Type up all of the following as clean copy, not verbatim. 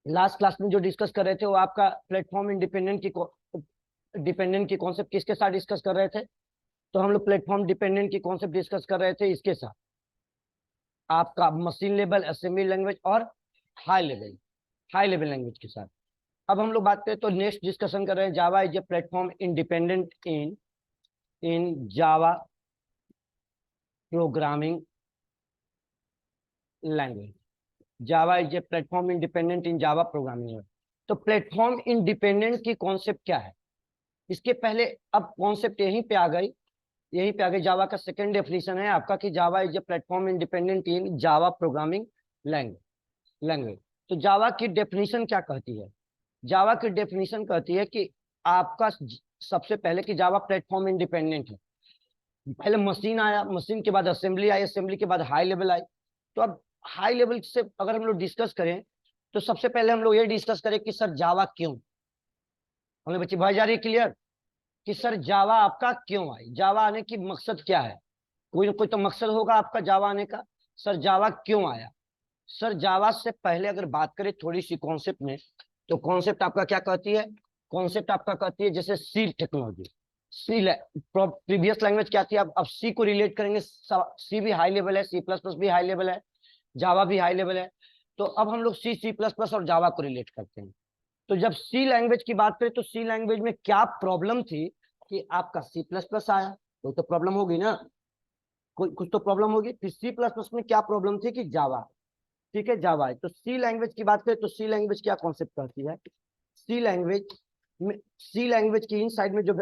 Last class में जो discuss कर रहे थे वो आपका प्लेटफॉर्म डिपेंडेंट की कॉन्सेप्ट किसके साथ डिस्कस कर रहे थे? तो हम लोग प्लेटफॉर्म डिपेंडेंट की कॉन्सेप्ट डिस्कस कर रहे थे इसके साथ, आपका मशीन लेवल असेंबली लैंग्वेज और हाई लेवल लैंग्वेज के साथ। अब हम लोग बात करें तो नेक्स्ट डिस्कशन कर रहे हैं Java is a platform independent in Java programming language. Java is a platform independent in Java programming language. तो प्लेटफॉर्म इंडिपेंडेंट की कॉन्सेप्ट क्या है? इसके पहले अब कॉन्सेप्ट यहीं पे आ गई। जावा का सेकंड डेफिनेशन है आपका कि Java is a platform independent in Java programming language. तो जावा की डेफिनेशन क्या कहती है? जावा की डेफिनेशन कहती है कि आपका सबसे पहले कि जावा प्लेटफॉर्म इंडिपेंडेंट है। पहले मशीन आया, मशीन के बाद असेंबली आई, असेंबली के बाद हाई लेवल आई। तो अब हाई लेवल से अगर हम लोग डिस्कस करें तो सबसे पहले हम लोग ये डिस्कस करें कि सर जावा क्यों, हमें बच्चे भाई जा रही है क्लियर कि सर जावा आपका क्यों आई, जावा आने की मकसद क्या है? कोई ना कोई तो मकसद होगा आपका जावा आने का। सर जावा क्यों आया? सर जावा से पहले अगर बात करें थोड़ी सी कॉन्सेप्ट में, तो कॉन्सेप्ट आपका क्या कहती है? कॉन्सेप्ट आपका कहती है जैसे सी टेक्नोलॉजी, सी प्रीवियस लैंग्वेज क्या थी, अब सी को रिलेट करेंगे। सी भी हाई लेवल है, सी प्लस प्लस भी हाई लेवल है, जावा भी हाई लेवल है। तो अब हम लोग सी सी प्लस प्लस और जावा को रिलेट करते हैं। तो जब सी लैंग्वेज की बात करें तो सी लैंग्वेज में क्या प्रॉब्लम थी कि आपका सी प्लस प्लस आया, कोई तो प्रॉब्लम होगी ना, कोई कुछ तो प्रॉब्लम होगी। फिर सी प्लस प्लस में क्या प्रॉब्लम थी कि जावा, ठीक है जावा है। तो सी लैंग्वेज की बात करें तो सी लैंग्वेज क्या कॉन्सेप्ट करती है? सी लैंग्वेज में, सी लैंग्वेज की इन साइड में जो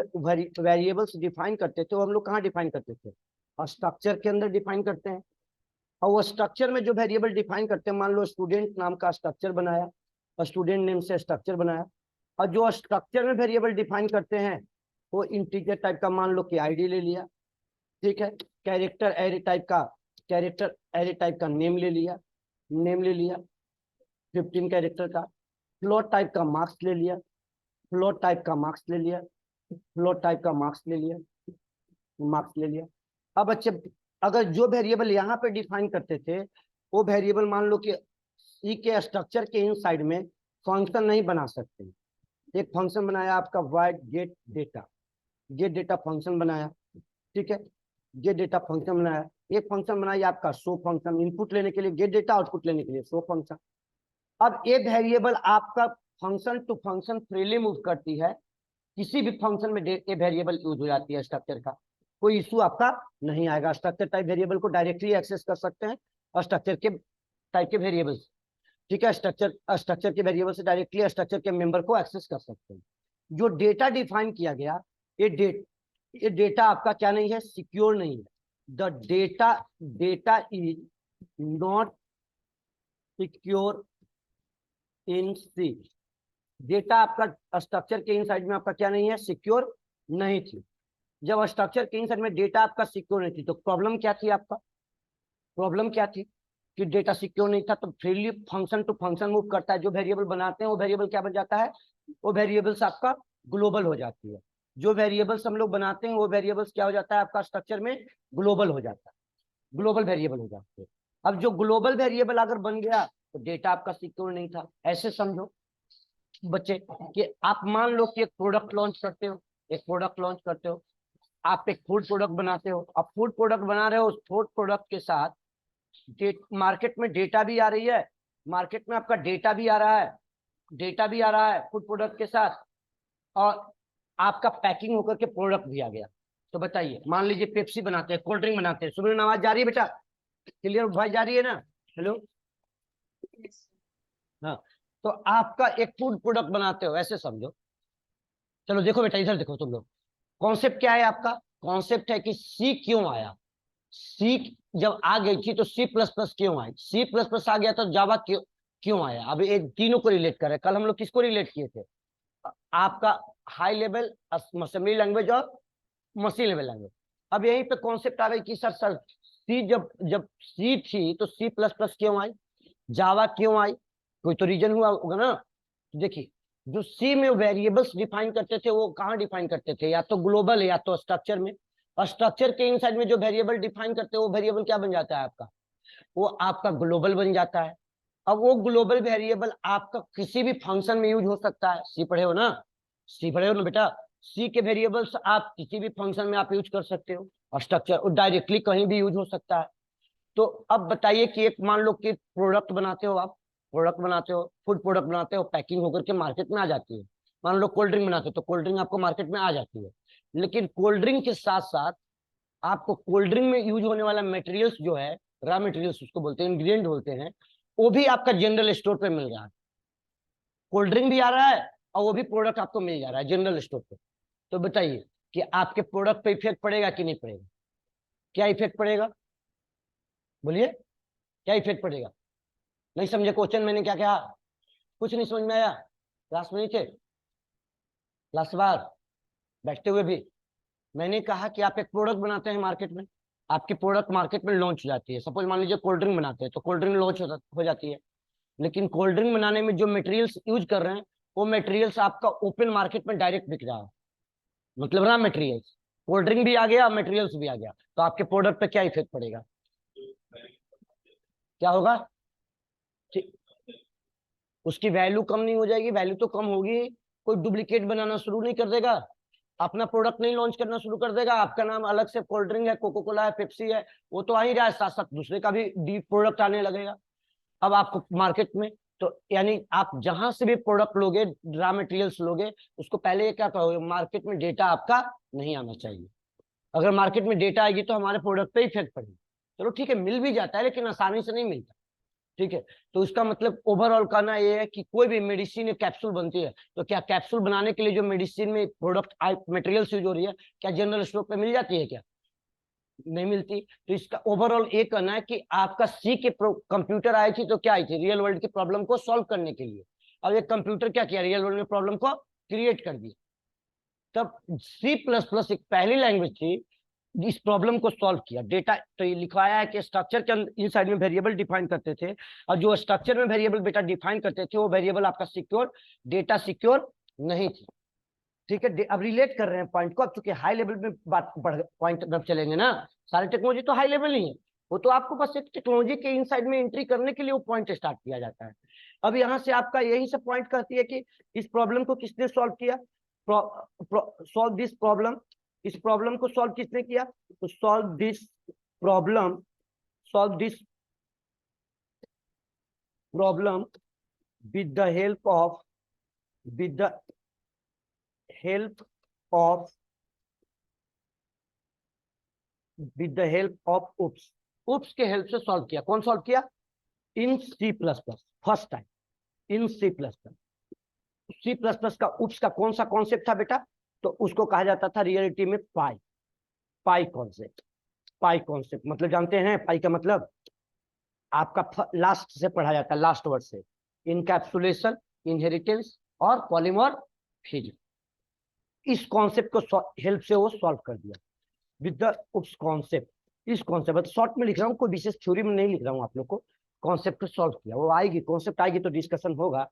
वेरिएबल्स डिफाइन करते थे वो हम लोग कहाँ डिफाइन करते थे? और स्ट्रक्चर के अंदर डिफाइन करते हैं। और वो स्ट्रक्चर में जो वेरिएबल डिफाइन करते हैं, मान लो स्टूडेंट नाम का स्ट्रक्चर बनाया और स्टूडेंट नेम से स्ट्रक्चर बनाया, और जो स्ट्रक्चर में वेरिएबल डिफाइन करते हैं वो इंटीजर टाइप का मान लो कि आईडी ले लिया, ठीक है। कैरेक्टर एरे टाइप का नेम ले लिया 15 कैरेक्टर का। फ्लोट टाइप का मार्क्स ले लिया, फ्लोट टाइप का मार्क्स ले लिया, फ्लोट टाइप का मार्क्स ले लिया, मार्क्स ले लिया। अब अच्छे, अगर जो वेरिएबल यहाँ पे डिफाइन करते थे वो वेरिएबल मान लो कि सी के स्ट्रक्चर के इन साइड में फंक्शन नहीं बना सकते। एक फंक्शन बनाया आपका वाइड गेट डेटा फंक्शन बनाया, ठीक है। गेट डेटा फंक्शन बनाया, एक फंक्शन बनाया आपका शो फंक्शन, इनपुट लेने के लिए गेट डेटा, आउटपुट लेने के लिए शो फंक्शन। अब ये वेरिएबल आपका function to function freely move करती है, किसी भी फंक्शन में ये वेरिएबल यूज हो जाती है स्ट्रक्चर का, कोई इशू आपका नहीं आएगा। स्ट्रक्चर टाइप वेरिएबल को डायरेक्टली एक्सेस कर सकते हैं और स्ट्रक्चर के टाइप के वेरिएबल्स, ठीक है, स्ट्रक्चर के वेरिएबल से डायरेक्टली स्ट्रक्चर के मेंबर को एक्सेस कर सकते हैं। जो डेटा डिफाइन किया गया, ये डेटा आपका क्या नहीं है, सिक्योर नहीं है। The data is not secure in C. Data आपका स्ट्रक्चर के इनसाइड में आपका क्या नहीं है, सिक्योर नहीं थी। जब स्ट्रक्चर के इनसाइड में डेटा आपका सिक्योर नहीं थी तो प्रॉब्लम क्या थी आपका? प्रॉब्लम क्या थी कि डेटा सिक्योर नहीं था, तो freely function to function move करता है। जो वेरिएबल बनाते हैं वो वेरिएबल क्या बन जाता है, वो वेरिएबल्स आपका ग्लोबल हो जाती है। जो वेरिएबल्स हम लोग बनाते हैं वो वेरिएबल्स क्या हो जाता है आपका स्ट्रक्चर में, ग्लोबल हो जाता है, ग्लोबल वेरिएबल हो जाते हैं। अब जो ग्लोबल वेरिएबल अगर बन गया तो डेटा आपका सिक्योर नहीं था। ऐसे समझो बच्चे कि आप मान लो कि एक प्रोडक्ट लॉन्च करते हो, आप एक फूड प्रोडक्ट बनाते हो। अब फूड प्रोडक्ट बना रहे हो, उस फूड प्रोडक्ट के साथ मार्केट में डेटा भी आ रही है, मार्केट में आपका डेटा भी आ रहा है फूड प्रोडक्ट के साथ, और आपका पैकिंग होकर के प्रोडक्ट भी आ गया। तो बताइए, मान लीजिए पेप्सी बनाते हैं, कोल्ड ड्रिंक बनाते हैं। सुबह आवाज जा रही है बेटा, क्लियर भाई जा रही है ना? हेलो, हाँ। तो आपका एक फूड प्रोडक्ट बनाते हो, ऐसे समझो। चलो देखो बेटा, इधर देखो तुम लोग, कॉन्सेप्ट क्या है आपका? कॉन्सेप्ट है कि सी क्यों आया। सी जब आ गई थी तो सी प्लस प्लस क्यों आई, सी प्लस प्लस आ गया तो जावा क्यों क्यों आया। अब एक तीनों को रिलेट कर रहे हैं। कल हम लोग किसको रिलेट किए थे? आपका हाई लेवल असेंबली लैंग्वेज और मशीन लेवल लैंग्वेज। अब यहीं पे कॉन्सेप्ट आ गई कि सर सी जब जब सी थी तो सी प्लस प्लस क्यों आई, जावा क्यों आई, कोई तो रीजन हुआ होगा ना। देखिए, जो सी में वेरिएबल्स डिफाइन करते थे वो कहाँ डिफाइन करते थे, या तो ग्लोबल या तो स्ट्रक्चर में। और स्ट्रक्चर के इनसाइड में जो वेरिएबल डिफाइन करते हैं वो वेरिएबल क्या बन जाता है आपका, वो आपका ग्लोबल बन जाता है। अब वो ग्लोबल वेरिएबल आपका किसी भी फंक्शन में यूज हो सकता है। सी पढ़े हो ना, सी पढ़े हो ना बेटा। सी के वेरिएबल्स आप किसी भी फंक्शन में आप यूज कर सकते हो, और स्ट्रक्चर और डायरेक्टली कहीं भी यूज हो सकता है। तो अब बताइए कि एक मान लो कि प्रोडक्ट बनाते हो आप, प्रोडक्ट बनाते हो, फूड प्रोडक्ट बनाते हो, पैकिंग होकर के मार्केट में आ जाती है। मान लो कोल्ड ड्रिंक बनाते हो तो कोल्ड ड्रिंक आपको मार्केट में आ जाती है। लेकिन कोल्ड ड्रिंक के साथ साथ आपको कोल्ड ड्रिंक में यूज होने वाला मटेरियल्स जो है, रॉ मटेरियल्स उसको बोलते हैं, इंग्रेडिएंट बोलते हैं, वो भी आपका जनरल स्टोर पे मिल रहा है। कोल्ड ड्रिंक भी आ रहा है और वो भी प्रोडक्ट आपको मिल जा रहा है जनरल स्टोर पे। तो बताइए कि आपके प्रोडक्ट पे इफेक्ट पड़ेगा कि नहीं पड़ेगा? क्या इफेक्ट पड़ेगा? बोलिए, क्या इफेक्ट पड़ेगा? नहीं समझे क्वेश्चन मैंने क्या कहा? कुछ नहीं समझ में आया? क्लास में नीचे, क्लास बाहर, बैठते हुए भी। मैंने कहा कि आप एक प्रोडक्ट बनाते हैं मार्केट में, आपकी प्रोडक्ट मार्केट में लॉन्च हो जाती है। सपोज मान लीजिए कोल्ड ड्रिंक बनाते हैं तो कोल्ड ड्रिंक लॉन्च हो जाती है। लेकिन कोल्ड ड्रिंक बनाने में जो मटेरियल्स यूज कर रहे हैं, वो मटेरियल्स आपका ओपन मार्केट में डायरेक्ट बिक रहा है, मतलब रॉ मटेरियल्स। कोल्ड ड्रिंक भी आ गया, मटेरियल्स भी आ गया, तो आपके प्रोडक्ट पे क्या इफेक्ट पड़ेगा? क्या होगा? उसकी वैल्यू कम नहीं हो जाएगी? वैल्यू तो कम होगी। कोई डुप्लीकेट बनाना शुरू नहीं कर देगा, अपना प्रोडक्ट नहीं लॉन्च करना शुरू कर देगा। आपका नाम अलग से कोल्ड ड्रिंक है, कोको कोला है, पेप्सी है, वो तो आ ही रहा है, साथ साथ दूसरे का भी डी प्रोडक्ट आने लगेगा। अब आपको मार्केट में, तो यानी आप जहां से भी प्रोडक्ट लोगे, रॉ मटेरियल्स लोगे, उसको पहले ये क्या कहोगे, मार्केट में डेटा आपका नहीं आना चाहिए। अगर मार्केट में डेटा आएगी तो हमारे प्रोडक्ट पे इफेक्ट पड़ेगी। चलो ठीक है, मिल भी जाता है लेकिन आसानी से नहीं मिलता। ठीक है, तो इसका मतलब ओवरऑल कहना ये है कि कोई भी मेडिसिन कैप्सूल बनती है, तो क्या कैप्सूल बनाने के लिए जो मेडिसिन में प्रोडक्ट मटेरियल्स यूज हो रही है, क्या जनरल स्टोर पे मिल जाती है? क्या नहीं मिलती। तो इसका ओवरऑल ये कहना है कि आपका सी के कंप्यूटर आई थी तो क्या आई थी, रियल वर्ल्ड की प्रॉब्लम को सॉल्व करने के लिए। अब ये कंप्यूटर क्या किया, रियल वर्ल्ड में प्रॉब्लम को क्रिएट कर दिया। तब सी प्लस प्लस एक पहली लैंग्वेज थी इस प्रॉब्लम को सॉल्व किया। डेटा तो ये लिखवाया है कि स्ट्रक्चर के इन साइड में वेरिएबल डिफाइन करते थे, और जो स्ट्रक्चर में वेरिएबल बेटा डिफाइन करते थे वो वेरिएबल आपका सिक्योर, डेटा सिक्योर नहीं थी। ठीक है, अब रिलेट कर रहे हैं पॉइंट को। अब चूंकि हाई लेवल में बात बढ़ पॉइंट में चलेंगे ना, सारी टेक्नोलॉजी तो हाई लेवल ही है, वो तो आपको बस एक टेक्नोलॉजी के इनसाइड में एंट्री करने के लिए वो पॉइंट स्टार्ट किया जाता है। अब यहाँ से आपका यही सब पॉइंट कहती है कि इस प्रॉब्लम को किसने सॉल्व किया, सॉल्व दिस प्रॉब्लम। इस प्रॉब्लम को सॉल्व किसने किया? तो solve this problem, solve this problem with the help of, with the help of, with the help of OOPs. OOPs के हेल्प से सॉल्व किया। कौन सॉल्व किया? In C plus plus, first time in C plus plus. C plus plus का OOPs का कौन सा concept था बेटा? तो उसको कहा जाता था रियलिटी में पाई, पाई कॉन्सेप्ट। पाई कॉन्सेप्ट मतलब जानते हैं, पाई का मतलब आपका लास्ट से पढ़ा जाता है, लास्ट वर्ड से, इनकैप्सुलेशन, इनहेरिटेंस और पॉलीमॉर्फिज्म। इस कॉन्सेप्ट को हेल्प से वो सॉल्व कर दिया विद द उप्स कॉन्सेप्ट। इस कॉन्सेप्ट शॉर्ट में लिख रहा हूँ, कोई विशेष थ्योरी में नहीं लिख रहा हूँ आप लोग को। कॉन्सेप्ट को सॉल्व किया, वो आएगी, कॉन्सेप्ट आएगी तो डिस्कशन होगा।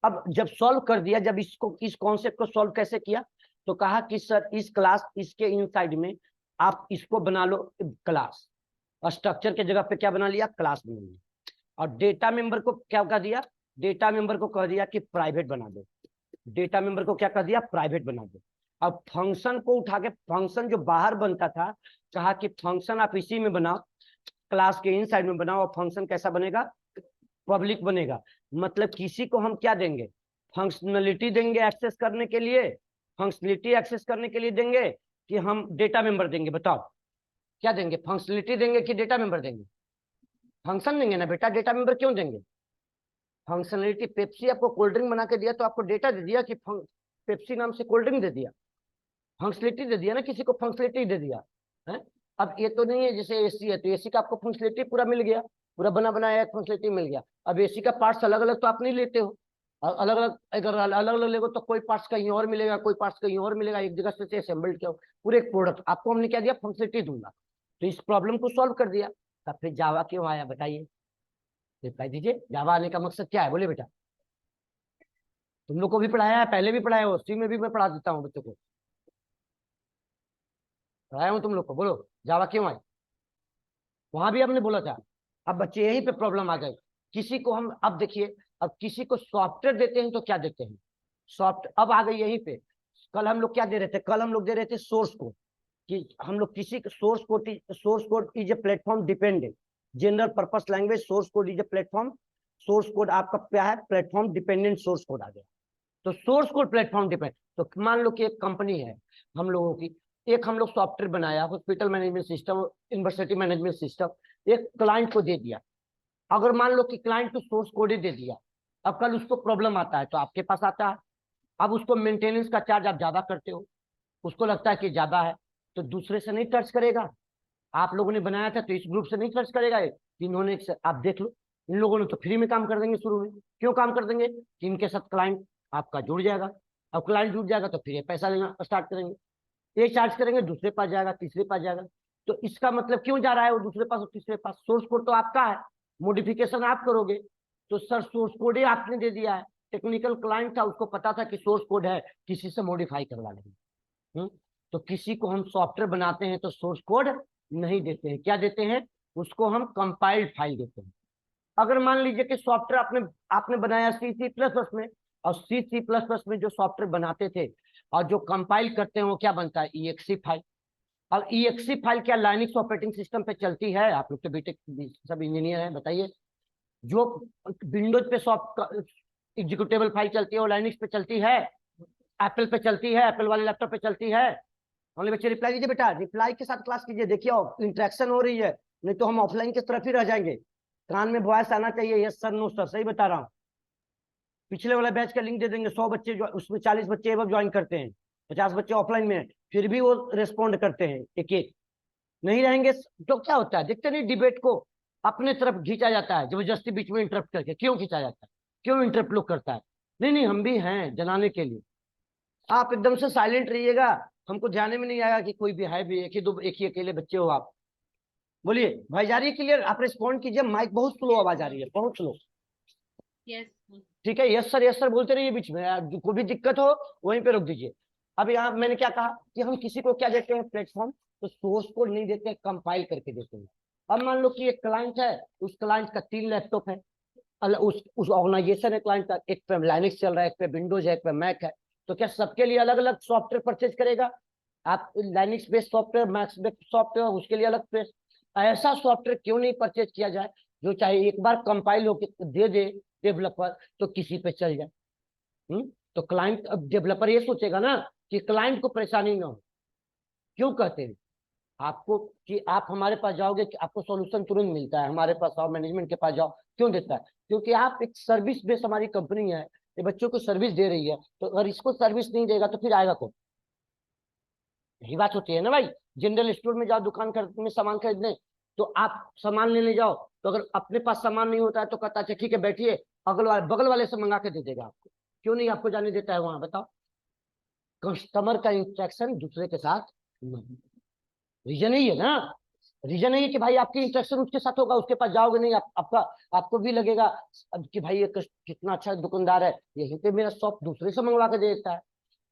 अब जब सॉल्व कर दिया, जब इसको, इस कॉन्सेप्ट को सॉल्व कैसे किया, तो कहा कि सर इस क्लास, इसके इनसाइड में आप इसको बना लो क्लास, और स्ट्रक्चर के जगह पे क्या बना लिया, क्लास बना लिया। और डेटा मेंबर को क्या कह दिया, डेटा मेंबर को कह दिया कि प्राइवेट बना दो। डेटा मेंबर को क्या कर दिया, प्राइवेट बना दो। अब फंक्शन को उठा के, फंक्शन जो बाहर बनता था, कहा कि फंक्शन आप इसी में बनाओ, क्लास के इनसाइड में बनाओ, और फंक्शन कैसा बनेगा, पब्लिक बनेगा। मतलब किसी को हम क्या देंगे, फंक्शनलिटी देंगे एक्सेस करने के लिए, फंक्शनलिटी एक्सेस करने के लिए देंगे, कि हम डेटा मेंबर देंगे? बताओ क्या देंगे, फंक्शनलिटी देंगे कि डेटा मेंबर देंगे? फंक्शन देंगे ना बेटा, डेटा मेंबर क्यों देंगे? फंक्शनलिटी, पेप्सी आपको कोल्ड ड्रिंक बना के दिया तो आपको डेटा दे दिया कि पेप्सी नाम से कोल्ड ड्रिंक दे दिया, फंक्शनलिटी दे दिया ना, किसी को फंक्शनलिटी दे दिया है। अब ये तो नहीं है जैसे एसी है तो एसी का आपको फंक्शनलिटी पूरा मिल गया, पूरा बना बनाया एक फंक्शनलिटी मिल गया। अब एसी का पार्ट्स अलग अलग तो आप नहीं लेते हो, अलग अलग, अगर अलग अलग लेगो तो कोई पार्ट्स कहीं और मिलेगा, कोई पार्ट्स कहीं और मिलेगा, एक जगह से असेंबल्ड किया पूरे एक प्रोडक्ट आपको हमने क्या दिया, फंक्शनलिटी दूंगा। तो इस प्रॉब्लम को सॉल्व कर दिया। तब फिर जावा क्यों आया बताइए, रिप्लाई दीजिए। जावा आने का मकसद क्या है, बोले बेटा? तुम लोग को भी पढ़ाया है, पहले भी पढ़ाया हो, सी में भी मैं पढ़ा देता हूँ बच्चों को, पढ़ाया हूँ तुम लोग को। बोलो जावा क्यों आई, वहां भी आपने बोला था। अब बच्चे यहीं पे प्रॉब्लम आ गई, किसी को हम, अब देखिए, अब किसी को सॉफ्टवेयर देते हैं तो क्या देते हैं, सॉफ्ट, अब आ गई यहीं पे। कल हम लोग क्या दे रहे थे, कल हम लोग दे रहे थे सोर्स कोड, कि हम लोग किसी source code is a platform dependent, general purpose language source code is a platform, source code आपका क्या है, प्लेटफॉर्म डिपेंडेंट सोर्स कोड आ गया। तो सोर्स कोड प्लेटफॉर्म डिपेंड, तो मान लो कि एक कंपनी है हम लोगों की, एक हम लोग सॉफ्टवेयर बनाया, hospital management system, university management system, एक क्लाइंट को दे दिया। अगर मान लो कि क्लाइंट को सोर्स कोड ही दे दिया, अब कल उसको प्रॉब्लम आता है तो आपके पास आता है। अब उसको मेंटेनेंस का चार्ज आप ज्यादा करते हो, उसको लगता है कि ज्यादा है, तो दूसरे से नहीं खर्च करेगा। आप लोगों ने बनाया था तो इस ग्रुप से नहीं खर्च करेगा, इन्होंने, आप देख लो, इन लोगों ने तो फ्री में काम कर देंगे शुरू में। क्यों काम कर देंगे, कि इनके साथ क्लाइंट आपका जुड़ जाएगा। अब क्लाइंट जुड़ जाएगा तो फिर ये पैसा लेना स्टार्ट करेंगे, ये चार्ज करेंगे, दूसरे पास जाएगा, तीसरे पास जाएगा। तो इसका मतलब क्यों जा रहा है वो दूसरे पास और तीसरे पास, सोर्स कोड तो आपका है, मॉडिफिकेशन आप करोगे। तो सर सोर्स कोड ही आपने दे दिया है, टेक्निकल क्लाइंट था, उसको पता था कि सोर्स कोड है, किसी से मॉडिफाई करवा लेंगे। तो किसी को हम सॉफ्टवेयर बनाते हैं तो सोर्स कोड नहीं देते हैं, क्या देते हैं, उसको हम कंपाइल्ड फाइल देते हैं। अगर मान लीजिए कि सॉफ्टवेयर आपने आपने बनाया सी सी प्लस प्लस में, और सी सी प्लस प्लस में जो सॉफ्टवेयर बनाते थे और जो कंपाइल करते हैं वो क्या बनता है, ईएक्सी फाइल। अब ईएक्सी फाइल क्या लाइनक्स ऑपरेटिंग सिस्टम पे चलती है, आप लोग तो बीटेक सब इंजीनियर हैं, बताइए। जो विंडोज पे सॉफ्ट एग्जीक्यूटेबल फाइल चलती है वो लाइनक्स पे चलती है, एप्पल पे चलती है, एप्पल वाले लैपटॉप पे चलती है। ओनली बच्चे रिप्लाई कीजिए बेटा, रिप्लाई के साथ क्लास कीजिए, देखिए इंटरेक्शन हो रही है, नहीं तो हम ऑफलाइन की तरफ ही रह जाएंगे। कान में वॉइस आना चाहिए, यस सर नो सर, सही बता रहा हूँ। पिछले वाला बैच का लिंक दे देंगे, 100 बच्चे उसमें 40 बच्चे एवं ज्वाइन करते हैं, 50 बच्चे ऑफलाइन में, फिर भी वो रिस्पॉन्ड करते हैं एक एक। नहीं रहेंगे तो क्या होता है, देखते नहीं डिबेट को अपने तरफ खींचा जाता है जबरदस्ती, बीच में इंटरप्ट करके। क्यों खींचा जाता है, क्यों इंटरप्ट लोग करता है, नहीं नहीं हम भी हैं जनाने के लिए। आप एकदम से साइलेंट रहिएगा, हमको ध्यान में नहीं आएगा कि कोई भी है भी, एक ही अकेले बच्चे हो आप। बोलिए भाई, जा रही है क्लियर, आप रिस्पॉन्ड कीजिए, माइक बहुत स्लो आवाज आ रही है, बहुत स्लो। यस ठीक है, यस सर बोलते रहिए, बीच में कोई भी दिक्कत हो वहीं पे रोक दीजिए। अब यहाँ मैंने क्या कहा कि हम किसी को क्या देते हैं, प्लेटफॉर्म, तो सोर्स कोड नहीं देते, कंपाइल करके देते हैं। अब मान लो कि एक क्लाइंट है, उस क्लाइंट का 3 लैपटॉप है, उस ऑर्गेनाइजेशन है क्लाइंट का, एक पे लाइनक्स चल रहा है, एक पे विंडोज है, एक पे मैक है, तो क्या सबके लिए अलग अलग सॉफ्टवेयर परचेज करेगा। आप Linux based software, Mac based software, उसके लिए अलग बेस्ड, ऐसा सॉफ्टवेयर क्यों नहीं परचेज किया जाए जो चाहे एक बार कंपाइल होकर दे दे डेवलपर तो किसी पे चल जाए। तो क्लाइंट, अब डेवलपर ये सोचेगा ना कि क्लाइंट को परेशानी ना हो। क्यों कहते हैं आपको कि आप हमारे पास जाओगे कि आपको सॉल्यूशन तुरंत मिलता है, हमारे पास आओ, मैनेजमेंट के पास जाओ, क्यों देता है, क्योंकि आप एक सर्विस बेस्ड हमारी कंपनी है, ये बच्चों को सर्विस दे रही है, तो अगर इसको सर्विस नहीं देगा तो फिर आएगा कौन। यही बात होती है ना भाई। जनरल स्टोर में जाओ, दुकान में सामान खरीदने, तो आप सामान लेने जाओ, तो अगर अपने पास सामान नहीं होता है तो कहता है ठीक है बैठिए, बगल वाले से मंगा के दे देगा आपको। क्यों नहीं आपको जाने देता है वहां, बताओ। कस्टमर का इंटरेक्शन दूसरे के साथ नहीं, रीजन यही है ना, रीजन यही है कि भाई आपकी इंटरेक्शन उसके साथ होगा, उसके पास जाओगे नहीं, आपको भी लगेगा कि भाई ये कितना अच्छा दुकानदार है, यहीं पे मेरा शॉप दूसरे से मंगवा के देता है।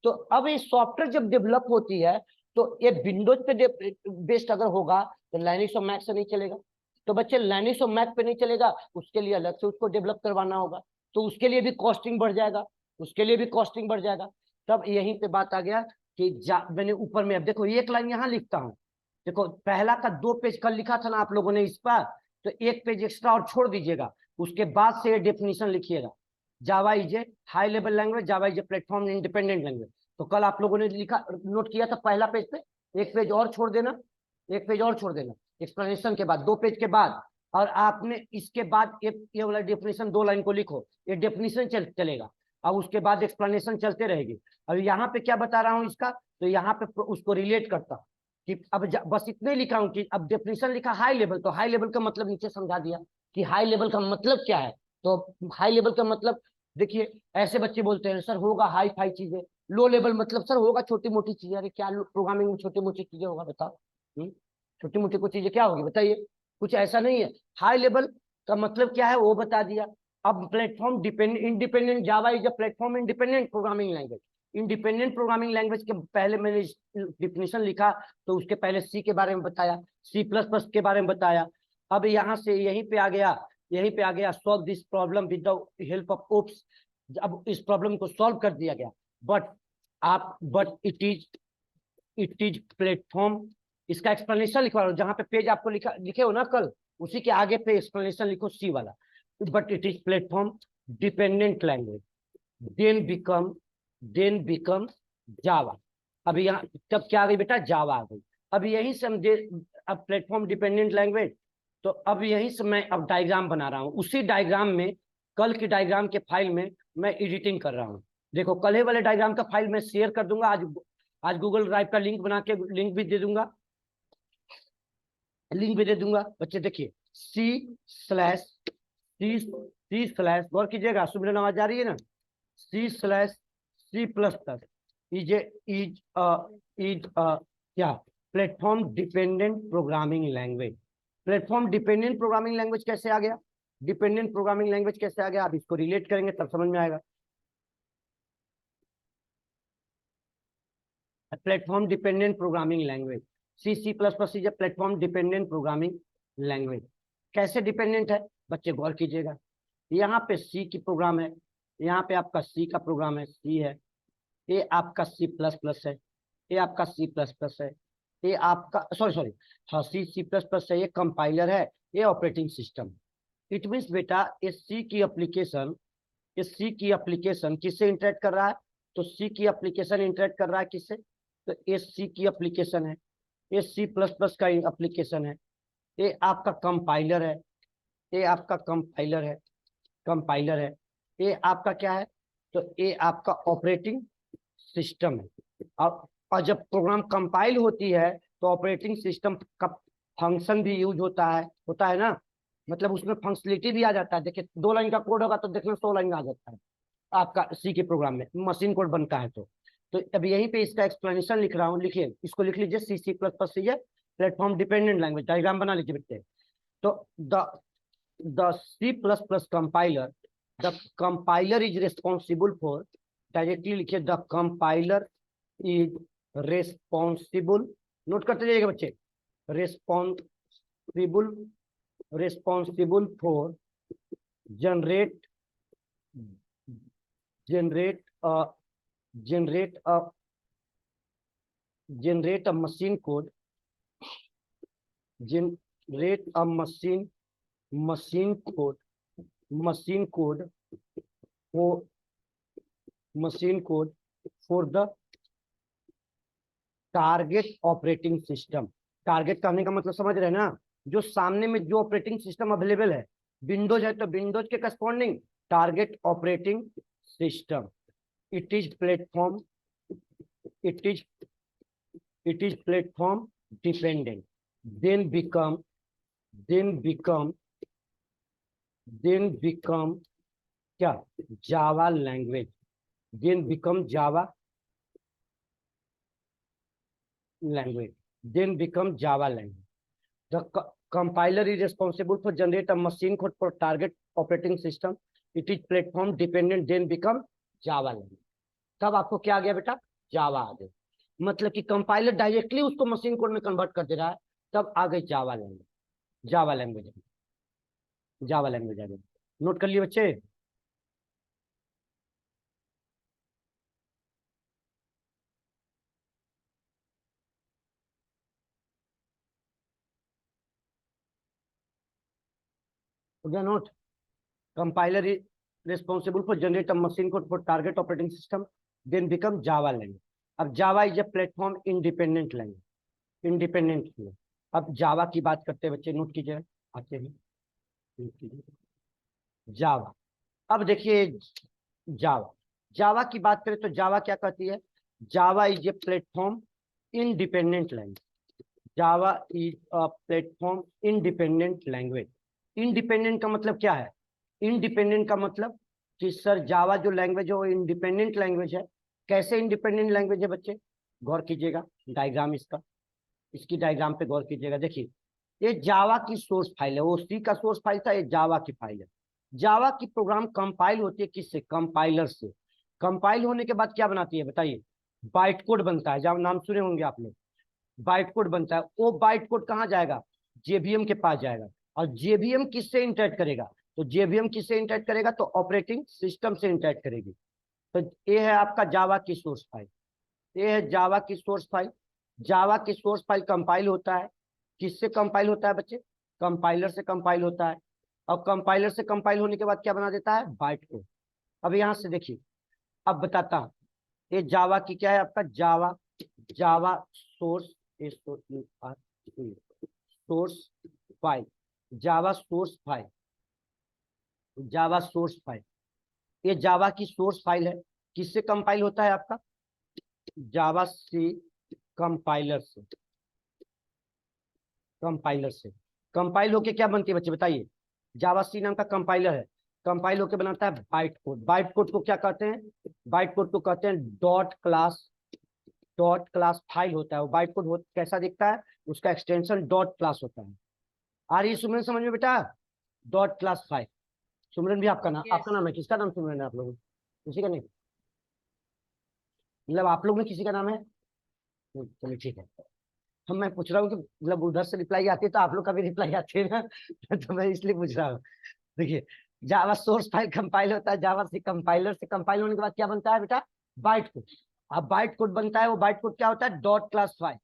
तो अब ये सॉफ्टवेयर जब डेवलप होती है तो ये विंडोज पे बेस्ड अगर होगा तो लाइनक्स और मैक से नहीं चलेगा। तो बच्चे लाइनक्स और मैक पे नहीं चलेगा, उसके लिए अलग से उसको डेवलप करवाना होगा, तो उसके लिए भी कॉस्टिंग बढ़ जाएगा, उसके लिए भी कॉस्टिंग बढ़ जाएगा। तब यहीं पे बात आ गया कि मैंने ऊपर में, अब देखो एक लाइन यहाँ लिखता हूँ, देखो पहला का 2 पेज कल लिखा था ना आप लोगों ने इस पर, तो 1 पेज एक्स्ट्रा और छोड़ दीजिएगा, उसके बाद से ये डेफिनेशन लिखिएगा। Java is a high level language, Java is a platform independent language. तो कल आप लोगों ने लिखा, नोट किया था पहला पेज पे, 1 पेज और छोड़ देना, 1 पेज और छोड़ देना एक्सप्लेनेशन के बाद, 2 पेज के बाद, और आपने इसके बाद ये वाला डेफिनेशन 2 लाइन को लिखो, ये डेफिनेशन चलेगा, और उसके बाद एक्सप्लेनेशन चलते रहेगी। अब यहाँ पे क्या बता रहा हूँ इसका, तो यहाँ पे उसको रिलेट करता हूँ कि अब बस इतने लिखा हूं कि अब डेफिनेशन लिखा हाई लेवल, तो हाई लेवल का मतलब नीचे समझा दिया कि हाई लेवल का मतलब क्या है। तो हाई लेवल का मतलब, देखिए ऐसे बच्चे बोलते हैं सर होगा हाई फाई चीजें, लो लेवल मतलब सर होगा छोटी मोटी चीजें। अरे क्या प्रोग्रामिंग में छोटी मोटी चीजें होगा, बताओ। छोटी मोटी कुछ चीजें क्या होगी बताइए, कुछ ऐसा नहीं है। हाई लेवल का मतलब क्या है वो बता दिया। अब platform independent, Java is a platform independent programming language. Independent programming language के पहले मैंने डिफिनेशन लिखा, तो उसके पहले सी के बारे में बताया, C++ के बारे में बताया। अब यहाँ से यहीं पे आ गया यहीं पे आ गया solve this problem with the help of OOPs. अब इस प्रॉब्लम को सॉल्व कर दिया गया, बट इट इज प्लेटफॉर्म। इसका एक्सप्लेनेशन लिखवा, जहां पे पेज आपको लिखे हो ना कल, उसी के आगे पे एक्सप्लेनेशन लिखो सी वाला। But it is platform dependent language, then become Java. अब यहाँ तब क्या आ गई बेटा, जावा आ गई। अब यही से हम अब प्लेटफॉर्म डिपेंडेंट लैंग्वेज, तो अब यही से मैं अब डायग्राम बना रहा हूँ। उसी डायग्राम में, कल की डायग्राम के फाइल में मैं एडिटिंग कर रहा हूँ। देखो कल वाले डायग्राम का फाइल मैं शेयर कर दूंगा, आज गूगल ड्राइव का लिंक बना के लिंक भी दे दूंगा, बच्चे देखिए सी स्लैश गौर कीजिएगा, सुमिरन आवाज आ रही है ना, C/C++ इज इज इज क्या, platform dependent programming language. Platform dependent programming language कैसे आ गया, डिपेंडेंट प्रोग्रामिंग लैंग्वेज कैसे आ गया, आप इसको रिलेट करेंगे तब समझ में आएगा। Platform dependent programming language, C++ is a platform dependent programming language. कैसे डिपेंडेंट है बच्चे, गौर कीजिएगा। यहाँ पे सी की प्रोग्राम है, यहाँ पे आपका सी का प्रोग्राम है, सी है, ये आपका C++ है, ये आपका C++ है, ये आपका सॉरी हाँ C++ है, ये कंपाइलर है, ये ऑपरेटिंग सिस्टम। इट मीन्स बेटा ये सी की एप्लीकेशन किससे इंटरेक्ट कर रहा है, तो सी की एप्लीकेशन इंटरेक्ट कर रहा है किससे, तो ये सी की एप्लीकेशन है, ये C++ का एप्लीकेशन है, ये आपका कंपाइलर है, ये आपका कंपाइलर है, ये आपका क्या है, तो ये आपका ऑपरेटिंग सिस्टम है। और जब प्रोग्राम कंपाइल होती है तो ऑपरेटिंग सिस्टम का फंक्शन भी यूज होता है ना, मतलब उसमें फंक्शनलिटी भी आ जाता है। देखिए 2 लाइन का कोड होगा तो देखना 100 लाइन आ जाता है आपका सी के प्रोग्राम में, मशीन कोड बनता है। तो अब यहीं पे इसका एक्सप्लेनेशन लिख रहा हूँ, लिखिए इसको, लिख लीजिए C++ से प्लेटफॉर्म डिपेंडेंट लैंग्वेज, डायग्राम बना लीजिए बेटे। तो the C++ compiler is responsible for, directly लिखिए the compiler is responsible, note करते जाइएगा बच्चे, responsible for generate generate generate a generate a machine code, generate a machine code for machine code for the target operating system. Target कहने का मतलब समझ रहे हैं ना, जो सामने में जो ऑपरेटिंग सिस्टम अवेलेबल है, विंडोज है तो विंडोज के corresponding target operating system. It is platform dependent, then become क्या, Java language, then become Java language. The compiler is responsible for generate a machine code for target operating system. It is platform dependent, then become Java language. तब आपको क्या आ गया बेटा, जावा आ गया, मतलब कि compiler directly उसको मशीन कोड में कन्वर्ट कर दे रहा है, तब आ गई जावा लैंग्वेज। आ गई, नोट कर लिए बच्चे। हो गया note, compiler is responsible for generate a machine code for target operating system, then become Java language. अब Java is a platform independent language। अब Java की बात करते हैं बच्चे, नोट कीजिए, आते ही Java। अब देखिए जावा की बात करें तो जावा क्या कहती है, Java is a platform independent language. Java is a platform independent language. Independent का मतलब क्या है, इंडिपेंडेंट का मतलब कि सर जावा जो लैंग्वेज है वो इंडिपेंडेंट लैंग्वेज है। कैसे इंडिपेंडेंट लैंग्वेज है बच्चे, गौर कीजिएगा, डायग्राम इसकी डायग्राम पे गौर कीजिएगा। देखिए ये जावा की सोर्स फाइल है, वो सी का सोर्स फाइल था, ये जावा की फाइल है। जावा की प्रोग्राम कंपाइल होती है किससे, कंपाइलर से। कंपाइल होने के बाद क्या बनाती है बताइए, बाइट कोड बनता है, जब नाम सुने होंगे आपने, बाइट कोड बनता है। वो बाइट कोड कहाँ जाएगा, जेवीएम के पास जाएगा, और जेवीएम किससे इंटरेक्ट करेगा, तो जेवीएम किससे इंटरेक्ट करेगा, तो ऑपरेटिंग सिस्टम से इंटरेक्ट करेगी। तो ये है आपका जावा की सोर्स फाइल, ये है जावा की सोर्स फाइल। जावा की सोर्स फाइल कंपाइल होता है, किससे कंपाइल होता है बच्चे, कंपाइलर से कंपाइल होता है। और कंपाइलर से कंपाइल होने के बाद क्या बना देता है, बाइट कोड। अब यहां से देखिए, अब बताता हूं, ये जावा की क्या है आपका, Java, Java source, source file, Java source file, Java source file. ये जावा की सोर्स फाइल है, किससे कंपाइल होता है आपका, जावा सी कंपाइलर से, कंपाइलर से कंपाइल होके क्या बनती है बच्चे बताइए, जावा सी नाम का कंपाइलर है, कंपाइल होके बनाता है बाइट कोड। बाइट कोड को क्या कहते हैं, बाइट कोड को कहते हैं dot class, dot class file होता है वो। बाइट कोड कैसा दिखता है, उसका एक्सटेंशन डॉट क्लास होता है। आ रही है सुमरन समझ में बेटा, डॉट क्लास फाइल। सुमरन भी आपका नाम, आपका नाम है, किसका नाम सुमरन है आप लोगों, किसी का नहीं, मतलब आप लोग में किसी का नाम है, चलिए ठीक है। हम मैं पूछ रहा हूँ कि मतलब उधर से रिप्लाई आती है तो आप लोग का भी रिप्लाई आती है ना तो मैं इसलिए पूछ रहा हूँ। देखिए, जावा सोर्स फाइल कंपाइल होता है, जावा से कंपाइलर से कंपाइल होने के बाद क्या बनता है बेटा, बाइट कोड। अब बाइट कोड बनता है, वो बाइट कोड क्या होता है, डॉट क्लास फाइल।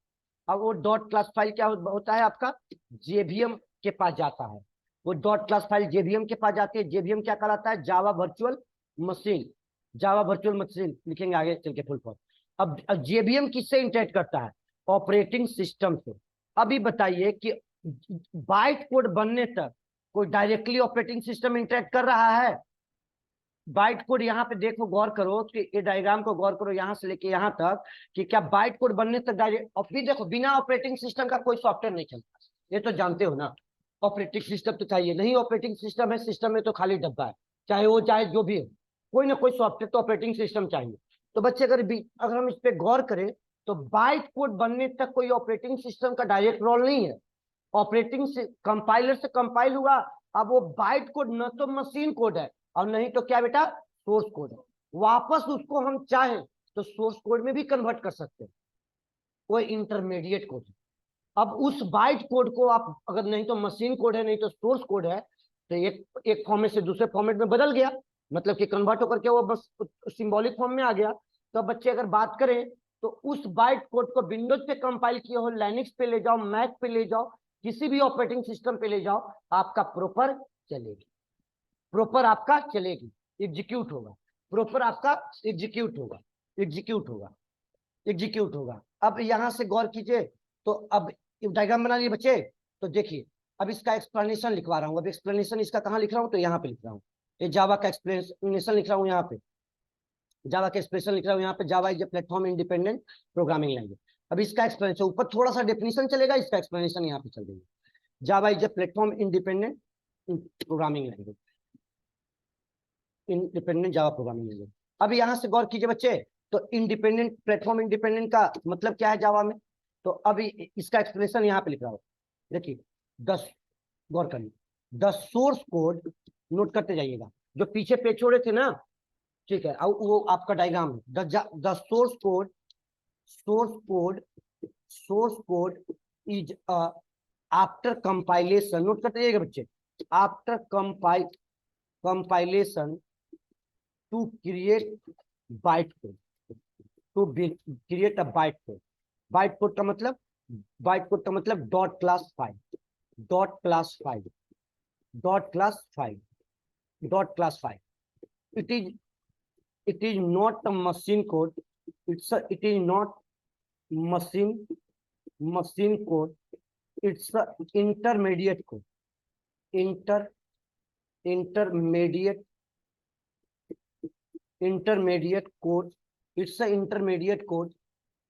अब वो डॉट क्लास फाइल क्या होता है आपका, जेवीएम के पास जाता है। वो डॉट क्लास फाइल जेवीएम के पास जाती है। जेवीएम क्या कहलाता है, Java virtual machine, Java virtual machine लिखेंगे आगे चल के फुल फॉर्म। अब जेवीएम किससे इंटरेक्ट करता है, ऑपरेटिंग सिस्टम से। अभी बताइए कि बाइट कोड बनने तक कोई डायरेक्टली ऑपरेटिंग सिस्टम इंटरेक्ट कर रहा है, बाइट कोड यहाँ पे देखो, गौर करो कि ये डायग्राम को गौर करो यहाँ से लेके यहाँ तक, कि क्या बाइट कोड बनने तक डायरेक्ट, और फिर देखो बिना ऑपरेटिंग सिस्टम का कोई सॉफ्टवेयर नहीं चलता, ये तो जानते हो ना। ऑपरेटिंग सिस्टम तो चाहिए, नहीं ऑपरेटिंग सिस्टम है, सिस्टम में तो खाली डब्बा है, चाहे वो चाहे जो भी हो, कोई ना कोई सॉफ्टवेयर तो ऑपरेटिंग सिस्टम चाहिए। तो बच्चे अगर हम इस पे गौर करें, तो बाइट कोड बनने तक कोई ऑपरेटिंग सिस्टम का डायरेक्ट रोल नहीं है। ऑपरेटिंग से कंपाइलर से कंपाइल हुआ, अब वो बाइट कोड न तो मशीन कोड है और नहीं तो क्या बेटा, सोर्स कोड है। वापस उसको हम चाहें तो सोर्स कोड में भी कन्वर्ट कर सकते हैं, वो इंटरमीडिएट कोड है। अब उस बाइट कोड को आप अगर नहीं तो मशीन कोड है नहीं तो सोर्स कोड है, तो एक फॉर्मेट से दूसरे फॉर्मेट में बदल गया, मतलब कि कन्वर्ट होकर के वो बस सिंबॉलिक फॉर्म में आ गया। तो अब बच्चे अगर बात करें, तो उस बाइट कोड को विंडोज पे कंपाइल किए हो, लाइनक्स पे ले जाओ, मैक पे ले जाओ, किसी भी ऑपरेटिंग सिस्टम पे ले जाओ, आपका प्रॉपर चलेगी, प्रॉपर आपका चलेगी, एग्जीक्यूट होगा, प्रॉपर आपका एग्जीक्यूट होगा, एग्जीक्यूट होगा, एग्जीक्यूट होगा। अब यहां से गौर कीजिए, तो अब डायग्राम बना लिए बच्चे, तो देखिए अब इसका एक्सप्लेनेशन लिखवा रहा हूँ। अब एक्सप्लेनेशन इसका कहाँ लिख रहा हूँ, तो यहाँ पे लिख रहा हूँ, ये जावा का एक्सप्लेनेशन लिख रहा हूँ यहाँ पे, जावा का एक्सप्रेशन लिख रहा हूँ यहाँ पे, Java is a platform independent programming language. अब इसका एक्सप्लेनेशन ऊपर थोड़ा सा डेफिनेशन चलेगा, इसका एक्सप्लेनेशन यहाँ पे चल देगा। Java is a platform independent programming language, independent Java programming language. अब यहाँ से गौर कीजिए बच्चे, तो इंडिपेंडेंट प्लेटफॉर्म इंडिपेंडेंट का मतलब क्या है जावा में, तो अभी इसका एक्सप्लेनेशन यहाँ पे लिख रहा हूँ। देखिए, दस गौर करिए, द सोर्स कोड, नोट करते जाइएगा, जो पीछे पेज छोड़े थे ना, ठीक है, अब वो आपका डायग्राम है। The source code, source code, source code is after compilation, note करते जाइएगा बच्चे, after compilation to create byte code, to create a byte code. Byte code का मतलब, बाइट कोड का मतलब dot class file, dot class file, dot class file, dot class file. it is not a machine code, it is not machine code, it's a intermediate code, inter intermediate intermediate code, it's a intermediate code,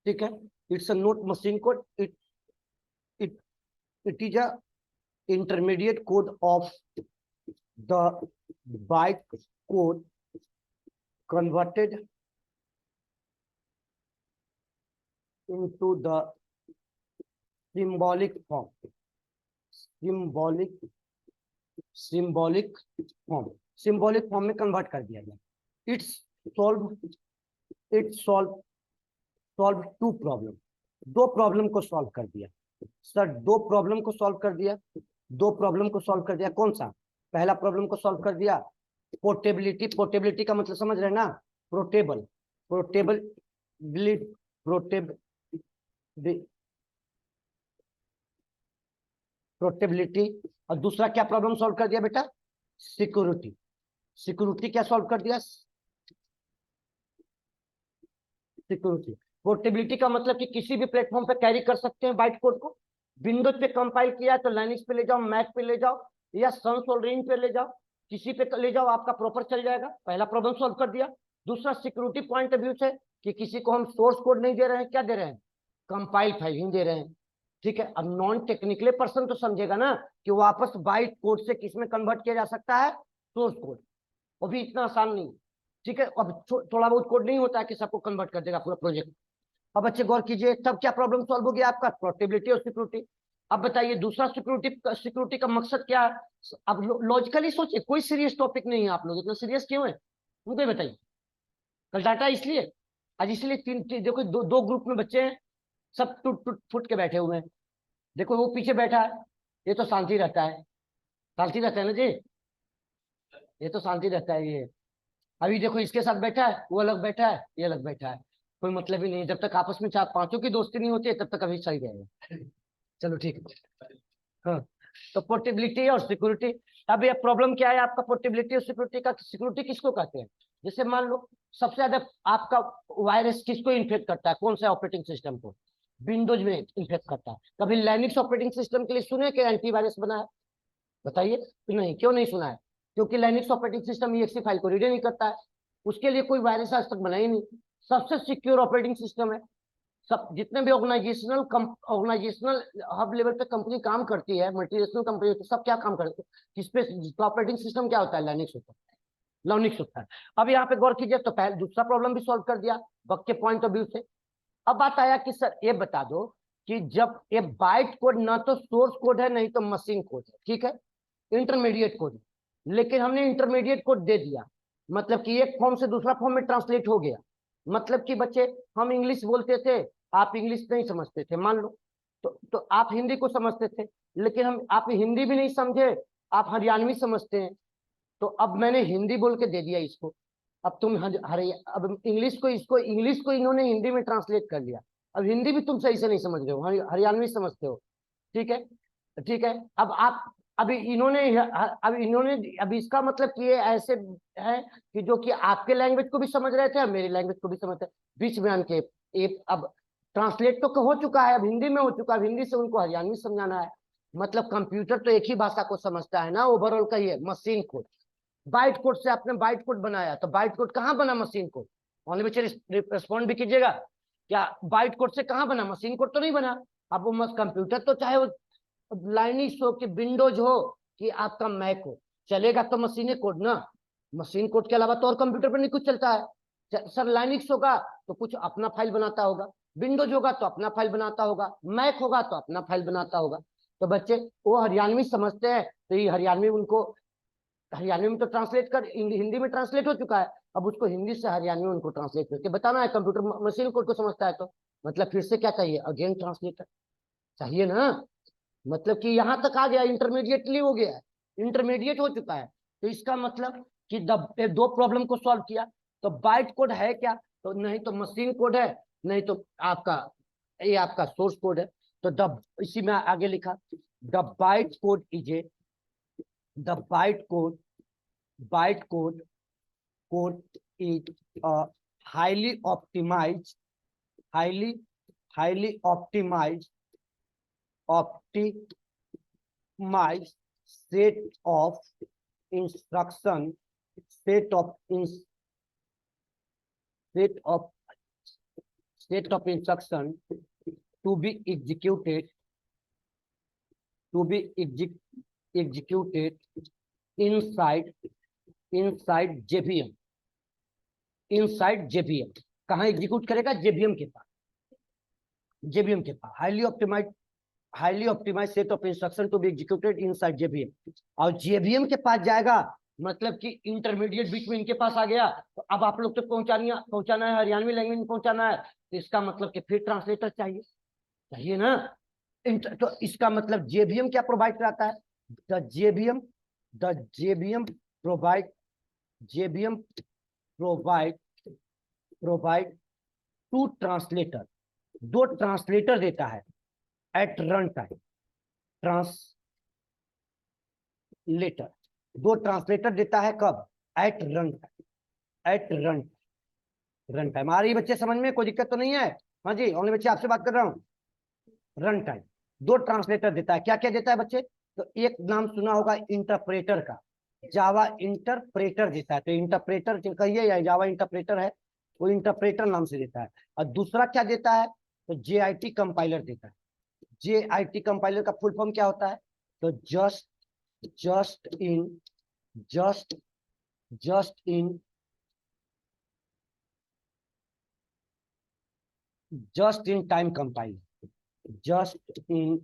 ठीक है, it's a not machine code, it it is a intermediate code of the byte code converted into the symbolic form, symbolic symbolic form, symbolic form में convert कर दिया गया। It's solve, it solve to problem, दो problem को solve कर दिया। Sir दो problem को सॉल्व कर दिया, दो प्रॉब्लम को सॉल्व कर दिया, कौन सा, पहला प्रॉब्लम को सॉल्व कर दिया। पोर्टेबिलिटी, पोर्टेबिलिटी का मतलब समझ रहे हैं ना, पोर्टेबल, पोर्टेबल, पोर्टेब पोर्टेबिलिटी। और दूसरा क्या प्रॉब्लम सॉल्व कर दिया बेटा, सिक्योरिटी। सिक्योरिटी क्या सॉल्व कर दिया, सिक्योरिटी। पोर्टेबिलिटी का मतलब कि किसी भी प्लेटफॉर्म पे कैरी कर सकते हैं बाइट कोड को। विंडोज पे कंपाइल किया तो लाइनक्स पे ले जाओ, मैक पे ले जाओ, या सन सोल्डरिंग पे ले जाओ, किसी पे ले जाओ, आपका प्रॉपर चल जाएगा। पहला प्रॉब्लम सॉल्व कर दिया। दूसरा सिक्योरिटी पॉइंट ऑफ व्यू से कि किसी को हम सोर्स कोड नहीं दे रहे हैं, क्या दे रहे हैं, कंपाइल फाइल दे रहे हैं। ठीक है, अब नॉन टेक्निकल पर्सन तो समझेगा ना कि वापस बाइट कोड से किसमें कन्वर्ट किया जा सकता है, सोर्स कोड। वो भी इतना आसान नहीं। ठीक है, अब थोड़ा बहुत कोड नहीं होता है कि सबको कन्वर्ट कर देगा पूरा प्रोजेक्ट। अब बच्चे गौर कीजिए, तब क्या प्रॉब्लम सॉल्व हो गया आपका, पोर्टेबिलिटी और सिक्योरिटी। अब बताइए दूसरा सिक्योरिटी, सिक्योरिटी का मकसद क्या है। अब लॉजिकली सोचिए, कोई सीरियस टॉपिक नहीं है, आप लोग इतना सीरियस क्यों है, मुझे बताइए। कल डाटा इसलिए, आज इसलिए देखो दो ग्रुप में बच्चे हैं, सब टूट टूट फुट के बैठे हुए हैं। देखो वो पीछे बैठा है, ये तो शांति रहता है, शांति रहता है ना जी, ये तो शांति रहता है ये। अभी देखो इसके साथ बैठा है, वो अलग बैठा है, ये अलग बैठा है, कोई मतलब ही नहीं। जब तक आपस में चार पांचों की दोस्ती नहीं होती है तब तक अभी सही रहेगा। चलो ठीक है। हाँ, तो पोर्टेबिलिटी और सिक्योरिटी। अब ये प्रॉब्लम क्या है आपका, पोर्टेबिलिटी और सिक्योरिटी का। सिक्योरिटी किसको कहते हैं, जैसे मान लो सबसे ज्यादा आपका वायरस किसको इन्फेक्ट करता है, कौन सा ऑपरेटिंग सिस्टम को, विंडोज में इन्फेक्ट करता है। कभी लाइनक्स ऑपरेटिंग सिस्टम के लिए सुने कि एंटीवायरस बना है, बताइए। नहीं, क्यों नहीं सुना है, क्योंकि Linux operating system EXE file को रीड नहीं करता है, उसके लिए कोई वायरस आज तक बना ही नहीं। सबसे सिक्योर ऑपरेटिंग सिस्टम है। सब जितने भी ऑर्गेनाइजेशनल हब लेवल पे कंपनी काम करती है, मल्टीनेशनल कंपनी होती है, सब क्या काम करते हैं, किस पे, जिसका ऑपरेटिंग सिस्टम क्या होता है, लाइनक्स होता है, लाइनक्स होता है। अब यहाँ पे गौर कीजिए, तो पहले दूसरा प्रॉब्लम भी सॉल्व कर दिया बग के पॉइंट ऑफ व्यू से। अब बात आया कि सर ये बता दो कि जब ये बाइट कोड ना तो सोर्स कोड है नहीं तो मशीन कोड है, ठीक है, इंटरमीडिएट कोड, लेकिन हमने इंटरमीडिएट कोड दे दिया, मतलब कि एक फॉर्म से दूसरा फॉर्म में ट्रांसलेट हो गया। मतलब कि बच्चे, हम इंग्लिश बोलते थे, आप इंग्लिश नहीं समझते थे, मान लो, तो आप हिंदी को समझते थे, लेकिन हम आप हिंदी भी नहीं समझे, आप हरियाणवी समझते हैं। तो अब मैंने हिंदी बोल के दे दिया इसको, अब तुम अब इंग्लिश को, इसको इंग्लिश को इन्होंने हिंदी में ट्रांसलेट कर लिया। अब हिंदी भी तुम सही से नहीं समझ रहे हो, हरियाणवी समझते हो। ठीक है, ठीक है। अब आप, अब इसका मतलब कि ये ऐसे है कि जो कि आपके लैंग्वेज को भी समझ रहे थे और मेरी लैंग्वेज को भी समझते, बीच में आन के ये अब ट्रांसलेट तो हो चुका है, अब हिंदी में हो चुका है, हिंदी से उनको हरियाणवी समझाना है। मतलब कंप्यूटर तो एक ही भाषा को समझता है ना, ओवरऑल का ये मशीन कोड। बाइट कोड से आपने बाइट कोड बनाया, तो बाइट कोड कहाँ बना, मशीन कोड। ओनली बच्चे रिस्पॉन्ड भी कीजिएगा, क्या बाइट कोड से कहाँ बना, मशीन कोड तो नहीं बना। अब वो कंप्यूटर तो चाहे वो लाइनिक्स हो कि विंडोज हो कि आपका मैक हो, चलेगा तो मशीन कोड ना। मशीन कोड के अलावा तो और कंप्यूटर पर नहीं कुछ चलता है। सर लाइनिक्स होगा तो कुछ अपना फाइल बनाता होगा, विंडोज होगा तो अपना फाइल बनाता होगा, मैक होगा तो अपना फाइल बनाता होगा। तो बच्चे वो हरियाणवी समझते हैं, तो ये हरियाणवी उनको हरियाणवी में तो ट्रांसलेट कर हिंदी में ट्रांसलेट हो चुका है, अब उसको हिंदी से हरियाणवी में उनको ट्रांसलेट करके बताना है। कंप्यूटर मशीन कोड को समझता है तो मतलब फिर से क्या चाहिए, अगेन ट्रांसलेटर चाहिए ना। मतलब कि यहां तक आ गया, इंटरमीडिएटली हो गया है, इंटरमीडिएट हो चुका है। तो इसका मतलब कि दो प्रॉब्लम को सॉल्व किया। तो बाइट कोड है क्या, तो नहीं तो मशीन कोड है, नहीं तो आपका ये आपका सोर्स कोड है। तो द इसी में आगे लिखा, the byte code is a the byte code is a highly optimized highly highly optimized set of instruction set of in, set of set of instruction to be executed to be executed inside JVM कहाँ execute करेगा, JVM के पास, highly optimize set of instruction to be executed inside JVM. और JVM के पास जाएगा, मतलब कि इंटरमीडिएट बीच में इनके पास आ गया, तो अब आप लोग तो पहुंचाना है हरियाणवी लैंग्वेज में पहुंचाना है, तो इसका मतलब कि फिर ट्रांसलेटर चाहिए ना। तो इसका मतलब जेबीएम क्या प्रोवाइड कराता है, the JVM the JVM provide JVM provide provide two translator, दो ट्रांसलेटर देता है एट रन टाइम, ट्रांसलेटर, दो ट्रांसलेटर देता है कब, at run time, at run time. आ रही बच्चे समझ में, कोई दिक्कत तो नहीं है? हाँ जी, ओनली बच्चे आपसे बात कर रहा हूँ। रन टाइम, दो ट्रांसलेटर देता है। क्या क्या देता है बच्चे? तो एक नाम सुना होगा इंटरप्रेटर का, जावा इंटरप्रेटर देता है। तो इंटरप्रेटर कहिए या जावा इंटरप्रेटर है, वो इंटरप्रेटर नाम से देता है। और दूसरा क्या देता है? तो जेआईटी कंपाइलर देता है। जेआईटी कंपाइलर का फुल फॉर्म क्या होता है? तो just just in just just in just in time compiler, just in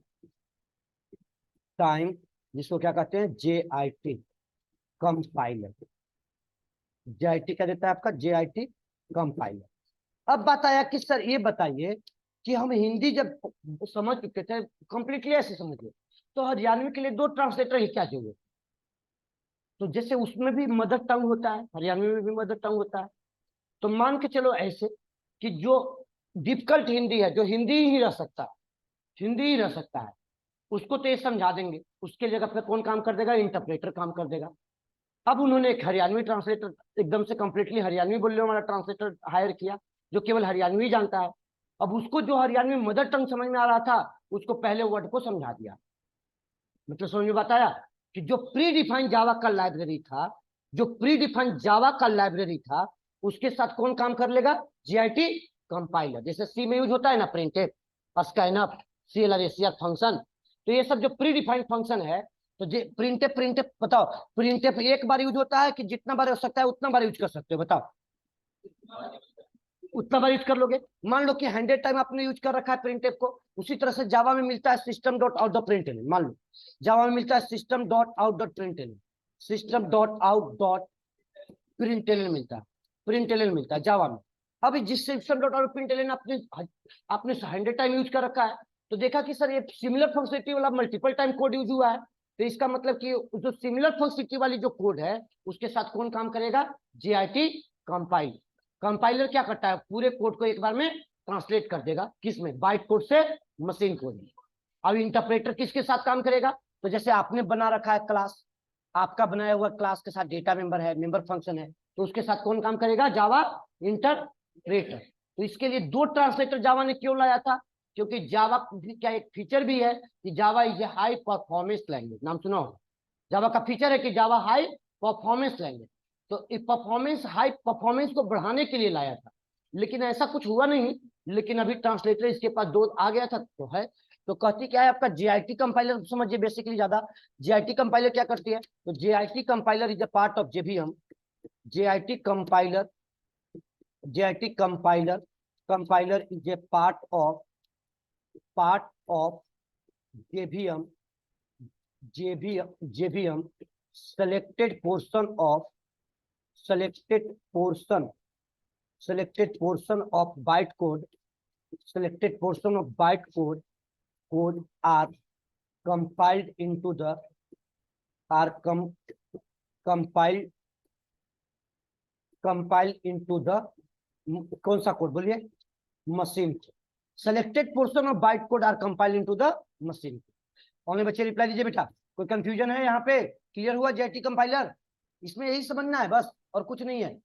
time, जिसको क्या कहते हैं, जेआईटी कंपाइलर। जेआईटी क्या देता है आपका? JIT compiler. अब बात आया कि सर ये बताइए कि हम हिंदी जब समझ चुके थे कंप्लीटली, ऐसे समझिए, तो हरियाणवी के लिए दो ट्रांसलेटर ही क्या चाहिए? तो जैसे उसमें भी मदर टंग होता है, हरियाणवी में भी मदर टंग होता है, तो मान के चलो ऐसे कि जो डिफिकल्ट हिंदी है, जो हिंदी ही रह सकता है, हिंदी ही रह सकता है, उसको तो ये समझा देंगे, उसके जगह पे कौन काम कर देगा? इंटरप्रेटर काम कर देगा। अब उन्होंने एक हरियाणवी ट्रांसलेटर, एकदम से कंप्लीटली हरियाणवी बोलने वाला ट्रांसलेटर हायर किया, जो केवल हरियाणवी जानता है। अब उसको जो हरियाणवी मदर टंग समझ में आ रहा था, उसको पहले वर्ड को समझा दिया। मतलब समझ में बताया कि जो प्री डिफाइंड जावा का लाइब्रेरी था, जो प्री डिफाइंड जावा का लाइब्रेरी था, उसके साथ कौन काम कर लेगा? JIT compiler. जैसे सी में यूज होता है ना प्रिंटेड, स्कैनअप, सीएलआर फंक्शन, तो ये सब जो प्री डिफाइंड फंक्शन है, तो प्रिंटेप प्रिंटेप बताओ, प्रिंटेप एक बार यूज होता है कि जितना बार हो सकता है उतना बार यूज कर सकते हो? बताओ, उतना बार यूज कर लोगे। मान लो कि 100 टाइम आपने यूज कर रखा है प्रिंटेप को, उसी तरह से जावा में मिलता है system dot out dot print, मान लो जावा में मिलता है system dot out dot print, system dot out dot print मिलता है, प्रिंट मिलता है जावा में। अब जिस सिस्टम डॉट आउट प्रिंट आपने आपने 100 टाइम यूज कर रखा है, तो देखा कि सर ये सिमिलर फंक्शनलिटी वाला मल्टीपल टाइम कोड यूज हुआ है, तो इसका मतलब कि जो सिमिलर फंक्शनलिटी वाली जो कोड है, उसके साथ कौन काम करेगा? GIT compile. कंपाइलर क्या करता है? पूरे कोड को एक बार में ट्रांसलेट कर देगा, किसमें? बाइट कोड से मशीन कोड में। अब इंटरप्रेटर किसके साथ काम करेगा? तो जैसे आपने बना रखा है क्लास, आपका बनाया हुआ क्लास के साथ डेटा मेंबर है, मेंबर फंक्शन है, तो उसके साथ कौन काम करेगा? जावा इंटरप्रेटर। तो इसके लिए दो ट्रांसलेटर जावा ने क्यों लाया था? क्योंकि जावा क्या एक फीचर भी है कि Java is a high performance language, नाम सुना होगा। जावा का फीचर है कि जावा हाई परफॉर्मेंस लैंग्वेज, तो इस परफॉर्मेंस, हाई परफॉर्मेंस को बढ़ाने के लिए लाया था, लेकिन ऐसा कुछ हुआ नहीं। लेकिन अभी ट्रांसलेटर इसके पास दो आ गया था, तो है। तो कहती क्या है आपका? जीआईटी कंपाइलर समझिए बेसिकली ज्यादा। जीआईटी कंपाइलर क्या करती है? तो JIT compiler is a part of JVM, JIT compiler, JIT compiler, compiler is a part of JVM, JVM selected portion of selected portion selected portion of bytecode, selected portion of bytecode code are compiled into the are compiled compiled into the कौन सा code बोलिए? Machine. Selected portion of byte code are compiled into the machine. Online बच्चे reply दीजिए बेटा, कोई confusion है यहाँ पे? क्लियर हुआ जेआईटी कंपाइलर? इसमें यही समझना है बस, और कुछ नहीं है।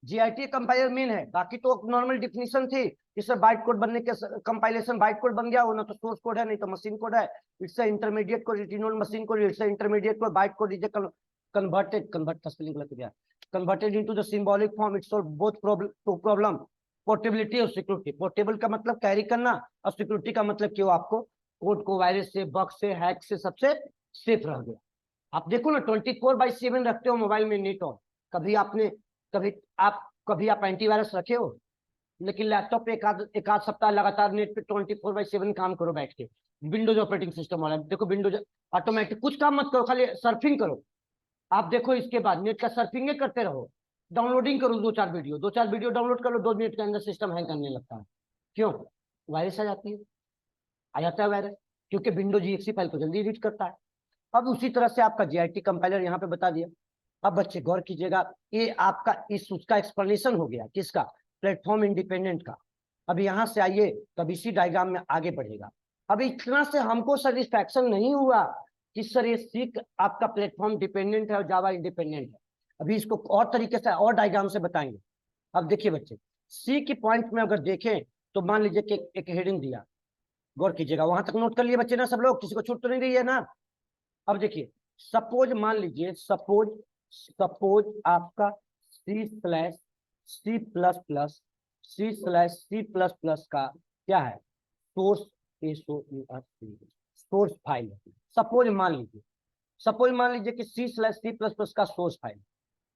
जीआईटी कंपाइलर मेन है, बाकी तो नॉर्मल डिफिनीशन थी, इससे बाइट कोड बनने के कंपाइलेशन बाइट कोड बन गया, वो ना तो सोर्स कोड है नहीं तो मशीन कोड है। It's intermediate code, it is not machine code, it's intermediate code. Byte code is converted, convert का स्पेलिंग गलत गया, converted into the symbolic form. It's solve both problem, portability और security. Portable का मतलब carry करना, और security का मतलब कि वो आपको कोड को वायरस से, बग से, हैक से सबसे सेफ रह गया। आप देखो ना 24/7 रखते हो मोबाइल में नेट ऑन, कभी आपने कभी कभी आप एंटीवायरस रखे हो? लेकिन लैपटॉप पे एक आध सप्ताह लगातार नेट पे 24/7 काम करो बैठ के, विंडोज ऑपरेटिंग सिस्टम वाला। देखो विंडोज ऑटोमेटिक, कुछ काम मत करो, खाली सर्फिंग करो। आप देखो इसके बाद नेट का सर्फिंग करते रहो, डाउनलोडिंग करो, दो चार वीडियो डाउनलोड कर लो, 2 मिनट के अंदर सिस्टम हैंग करने लगता है। क्यों? वायरस आ जाती है, आ जाता है वायरस, क्योंकि विंडोज एक्सी फाइल को जल्दी रीड करता है। अब उसी तरह से आपका JIT कंपाइलर यहाँ पे बता दिया। अब बच्चे गौर कीजिएगा, ये आपका इस उसका एक्सप्लेनेशन हो गया, किसका, प्लेटफॉर्म इंडिपेंडेंट का। अब यहाँ से आइए, तब इसी डायग्राम में आगे बढ़ेगा। अब इतना से हमको सेटिस्फैक्शन नहीं हुआ कि सर ये सीक आपका प्लेटफॉर्म डिपेंडेंट है और जावा इंडिपेंडेंट है। अभी इसको और तरीके से और डायग्राम से बताएंगे। अब देखिए बच्चे, सी के पॉइंट में अगर देखें तो मान लीजिए कि एक हेडिंग दिया, गौर कीजिएगा, वहां तक नोट कर लिए बच्चे ना सब लोग, किसी को छूट तो नहीं रही है ना। अब देखिए, सपोज मान लीजिए, सपोज सपोज आपका C/C++, C/C++ का क्या है, सोर्स, सोर्स फाइल है। सपोज मान लीजिए कि C/C++ का सोर्स फाइल,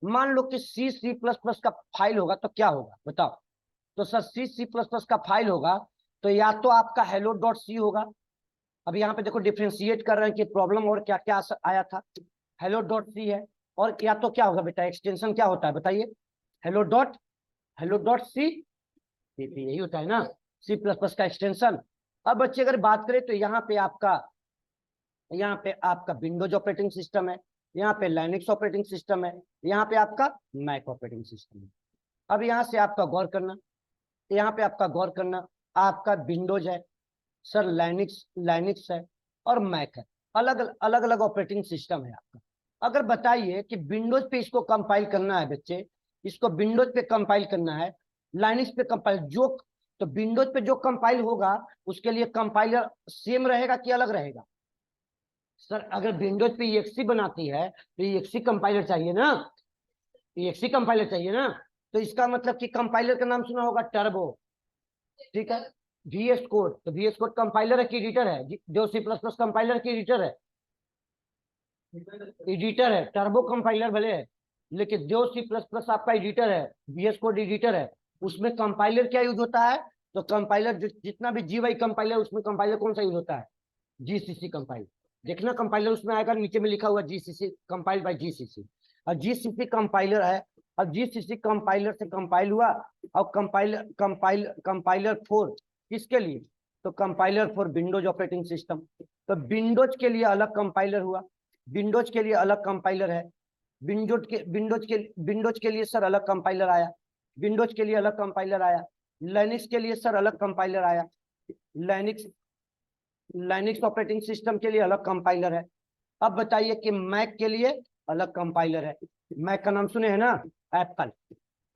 मान लो कि C++ का फाइल होगा तो क्या होगा बताओ। तो सर C++ का फाइल होगा तो या तो आपका hello.c होगा। अब यहाँ पे देखो डिफ्रेंशिएट कर रहे हैं कि प्रॉब्लम और क्या क्या आया था। hello.c है, और या तो क्या होगा बेटा, एक्सटेंशन क्या होता है बताइए, hello.c, यही होता है ना C++ का एक्सटेंशन। अब बच्चे अगर बात करें तो यहाँ पे आपका विंडोज ऑपरेटिंग सिस्टम है, यहाँ पे लाइनक्स ऑपरेटिंग सिस्टम है, यहाँ पे आपका मैक ऑपरेटिंग सिस्टम है। अब यहाँ से आपका गौर करना, यहाँ पे आपका गौर करना, आपका विंडोज है सर, लाइनक्स लाइनक्स है और मैक है, अलग अलग अलग ऑपरेटिंग सिस्टम है आपका। अगर बताइए कि विंडोज पे इसको कंपाइल करना है बच्चे, इसको विंडोज पे कंपाइल करना है, लाइनक्स पे कंपाइल, जो तो विंडोज पे जो कंपाइल होगा उसके लिए कंपाइलर सेम रहेगा कि अलग रहेगा। सर अगर विंडोज पे EXE बनाती है तो EXE कंपाइलर चाहिए ना, EXE कंपाइलर चाहिए ना। तो इसका मतलब कि कंपाइलर का नाम सुना होगा, टर्बो, ठीक है। VS कोड, तो VS कोड कंपाइलर है कि एडिटर है, जो C++ कंपाइलर की एडिटर है, एडिटर है। टर्बो कंपाइलर भले है, लेकिन जो C++ आपका एडिटर है, VS कोड एडिटर है, उसमें कंपाइलर क्या यूज होता है, तो कंपाइलर जितना भी GUI कंपाइलर, उसमें कंपाइलर कौन सा यूज होता है, GCC कंपाइलर। देखना कंपाइलर उसमें आएगा, नीचे में लिखा हुआ GCC, कंपाइल्ड बाय GCC, और GCC कंपाइलर है। अब GCC कंपाइलर से कंपाइल हुआ, और कंपाइलर फॉर किसके लिए, तो compiler for Windows operating system. तो विंडोज के लिए अलग कंपाइलर हुआ, विंडोज के लिए अलग कंपाइलर है, विंडोज के लिए सर अलग कंपाइलर आया, विंडोज के लिए अलग कंपाइलर आया, लाइनक्स के लिए सर अलग कंपाइलर आया, लाइनक्स लाइनक्स ऑपरेटिंग सिस्टम के लिए अलग कंपाइलर है। अब बताइए कि मैक के लिए अलग कंपाइलर है। मैक का नाम सुने हैं ना, एप्पल,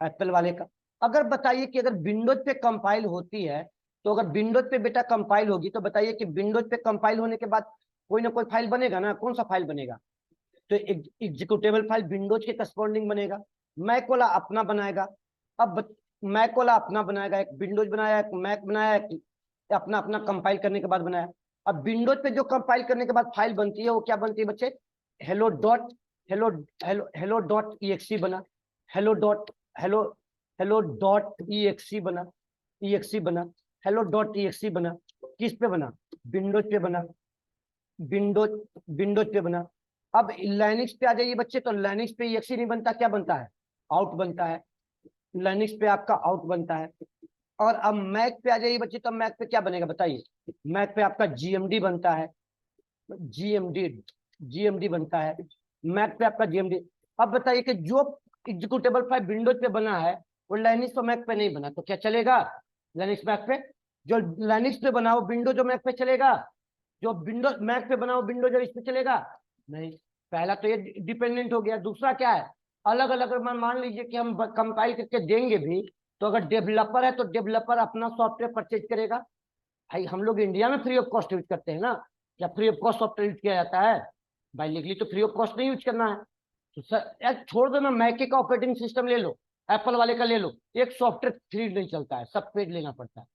एप्पल वाले का। अगर बताइए कि अगर विंडोज पे कंपाइल होती है, तो अगर विंडोज पे बेटा कंपाइल होगी तो बताइए कि विंडोज पे कंपाइल होने के बाद कोई ना कोई फाइल बनेगा ना, कौन सा फाइल बनेगा, तो एग्जीक्यूटेबल फाइल विंडोज के करस्पॉन्डिंग बनेगा। मैक वाला अपना बनाएगा। अब मैक वाला अपना बनाएगा, एक विंडोज बनाया, एक मैक बनाया, एक अपना अपना कंपाइल करने के बाद बनाया। अब विंडोज पे जो कंपाइल करने के बाद फाइल बनती है वो क्या बनती है बच्चे, hello dot hello hello hello dot EXE बना, hello dot hello hello dot EXE बना, EXE बना, हेलो डॉट EXE बना, किस पे बना, विंडोज पे बना, विंडोज विंडोज पे बना। अब लाइनक्स पे आ जाइए बच्चे, तो लाइनक्स पे EXE नहीं बनता, क्या बनता है, आउट बनता है, लाइनक्स पे आपका आउट बनता है। और अब मैक पे आ जाइए बच्चे, तो मैक पे क्या बनेगा बताइए, मैक पे आपका GMD बनता है, GMD GMD बनता है, मैक पे आपका GMD। अब बताइए कि जो एग्जीक्यूटेबल फाइल विंडोज पे बना है वो लाइनक्स तो मैक पे नहीं बना, तो क्या चलेगा, लाइनक्स मैक पे, जो लाइनक्स पे बना वो विंडोज जो मैक पे चलेगा, जो विंडोज मैक पे बना वो विंडोज इस पे चलेगा नहीं। पहला तो ये डिपेंडेंट हो गया। दूसरा क्या है, अलग अलग, मान लीजिए कि हम कंपाइल करके देंगे भी, तो अगर डेवलपर है तो डेवलपर अपना सॉफ्टवेयर परचेज करेगा। भाई हम लोग इंडिया में फ्री ऑफ कॉस्ट यूज करते हैं ना, क्या free of cost software use किया जाता है, भाई लीगली तो फ्री ऑफ कॉस्ट नहीं यूज करना है। तो सर यार छोड़ दो ना, मैके का ऑपरेटिंग सिस्टम ले लो, एप्पल वाले का ले लो, एक सॉफ्टवेयर फ्री नहीं चलता है, सब पेड लेना पड़ता है,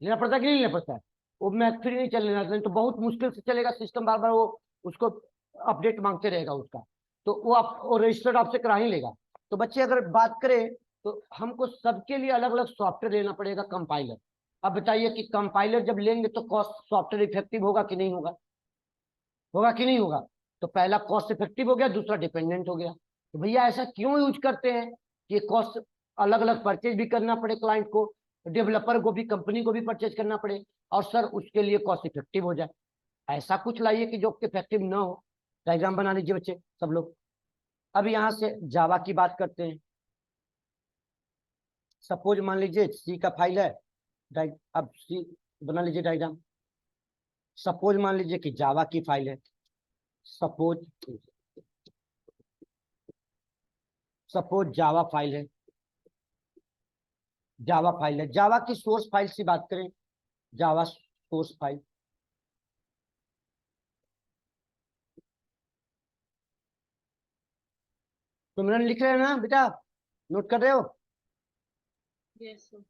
लेना पड़ता है कि नहीं लेना पड़ता है। वो मैक फ्री नहीं चलना, नहीं तो बहुत मुश्किल से चलेगा सिस्टम, बार बार वो उसको अपडेट मांगते रहेगा उसका, तो वो रजिस्टर्ड आपसे करा ही लेगा। तो बच्चे अगर बात करें तो हमको सबके लिए अलग अलग सॉफ्टवेयर लेना पड़ेगा, कंपाइलर। अब बताइए कि कंपाइलर जब लेंगे तो कॉस्ट सॉफ्टवेयर इफेक्टिव होगा कि नहीं होगा, होगा कि नहीं होगा। तो पहला कॉस्ट इफेक्टिव हो गया, दूसरा डिपेंडेंट हो गया। तो भैया ऐसा क्यों यूज करते हैं कि कॉस्ट अलग अलग परचेज भी करना पड़े क्लाइंट को, डेवलपर को भी, कंपनी को भी परचेज करना पड़े, और सर उसके लिए कॉस्ट इफेक्टिव हो जाए। ऐसा कुछ लाइए कि जो इफेक्टिव ना हो। डायग्राम बना लीजिए बच्चे सब लोग। अब यहाँ से जावा की बात करते हैं। सपोज मान लीजिए सी का फाइल है, अब सी बना लीजिए डायग्राम। सपोज मान लीजिए कि जावा की फाइल है। सपोज सपोज जावा फाइल है। जावा फाइल है, जावा की सोर्स फाइल से बात करें। जावा सोर्स फाइल। सिमरन लिख रहे हैं ना बेटा, नोट कर रहे हो? Yes sir.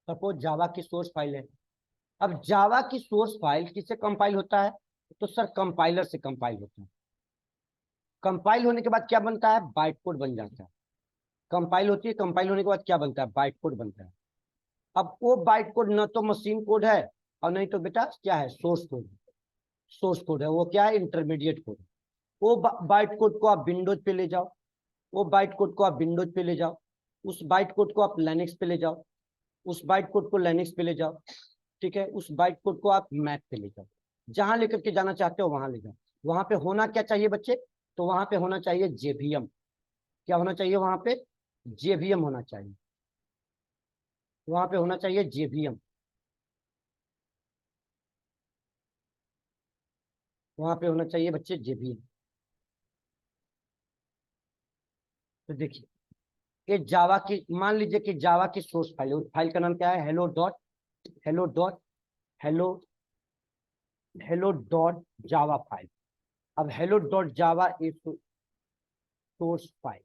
सपोज जावा की सोर्स फाइल है। अब जावा की सोर्स फाइल किससे कंपाइल होता है? तो सर कंपाइलर से कंपाइल होता है। कंपाइल होने के बाद क्या बनता है? बाइट कोड बन जाता है। कंपाइल होती है, कंपाइल होने के बाद क्या बनता है? बाइट कोड बनता है। अब वो बाइट कोड न तो मशीन कोड है और नहीं तो बेटा क्या है? Source code. सोर्स कोड है, वो क्या है? Intermediate code. वो बाइट कोड को आप विंडोज पे ले जाओ। वो बाइट कोड को आप विंडोज पे ले जाओ। उस बाइट कोड को आप लिनक्स पे ले जाओ। उस बाइट कोड को लिनक्स पे ले जाओ। ठीक है, उस बाइट कोड को आप मैक पे ले जाओ। जहां लेकर के जाना चाहते हो वहां ले जाओ। वहां पे होना क्या चाहिए बच्चे? तो वहां पे होना चाहिए जेवीएम। क्या होना चाहिए वहां पे? जेवीएम होना चाहिए। वहां पे होना चाहिए जेवीएम। वहां पे होना चाहिए बच्चे जेवीएम। तो देखिए, ये जावा की, मान लीजिए कि जावा की सोर्स फाइल है। उस फाइल का नाम क्या है? Hello dot, hello dot, hello, hello dot Java file. अब hello dot Java is source file.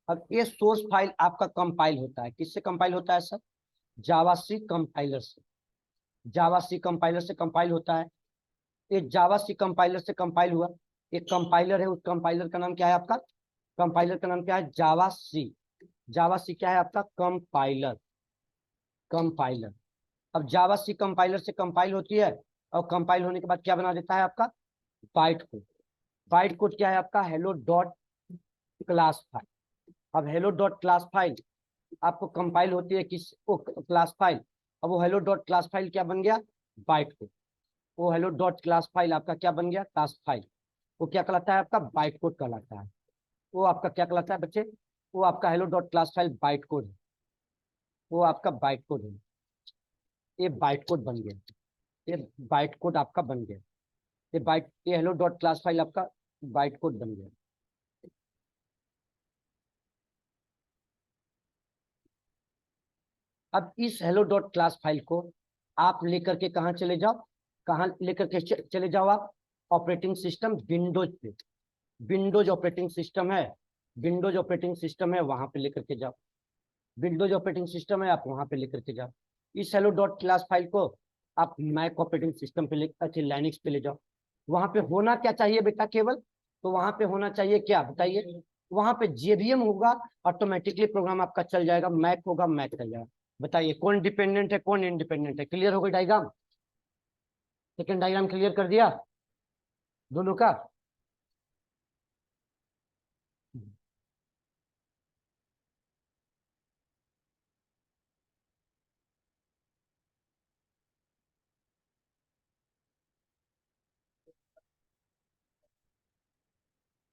अब ये सोर्स फाइल आपका कंपाइल होता है, किससे कंपाइल होता है सर? जावा सी कंपाइलर से। जावा सी कंपाइलर से कंपाइल होता है। ये जावा सी कंपाइलर से कंपाइल हुआ। एक कंपाइलर है, उस कंपाइलर का नाम क्या है आपका? कंपाइलर का नाम क्या है? जावा सी। जावा सी क्या है आपका? कंपाइलर। कंपाइलर। अब जावा सी कंपाइलर से कंपाइल होती है और कंपाइल होने के बाद क्या बना देता है आपका? Bite code. बाइट कोड क्या है आपका? Hello dot class file. अब हेलो डॉट क्लास फाइल आपको कंपाइल होती है किस क्लास फाइल। अब वो हेलो डॉट क्लास फाइल क्या बन गया? Byte code. वो हेलो डॉट क्लास फाइल आपका क्या बन गया? Class file. वो क्या कहलाता है आपका? बाइट कोड कहलाता है। वो आपका क्या कहलाता है बच्चे? वो आपका hello dot class file byte code है। वो आपका बाइट कोड है। ये बाइट कोड बन गया। ये बाइट कोड आपका बन गया। ये हेलो डॉट क्लास फाइल आपका बाइट कोड बन गया। अब इस हेलो डॉट क्लास फाइल को आप लेकर के कहाँ चले जाओ? कहाँ लेकर के चले जाओ आप? ऑपरेटिंग सिस्टम विंडोज पे। विंडोज ऑपरेटिंग सिस्टम है, विंडोज ऑपरेटिंग सिस्टम है, वहां पे लेकर के जाओ। विंडोज ऑपरेटिंग सिस्टम है, आप वहां पे लेकर के जाओ। इस हेलो डॉट क्लास फाइल को आप मैक ऑपरेटिंग सिस्टम पे ले, अच्छे लाइनक्स पे ले जाओ। वहां पे होना क्या चाहिए बेटा केवल? तो वहां पे होना चाहिए क्या बताइए? वहां पे जेवीएम होगा, ऑटोमेटिकली प्रोग्राम आपका चल जाएगा। मैक होगा, मैक चल जाएगा। बताइए कौन डिपेंडेंट है, कौन इंडिपेंडेंट है? क्लियर हो गई डायग्राम? सेकंड डायग्राम क्लियर कर दिया दोनों का?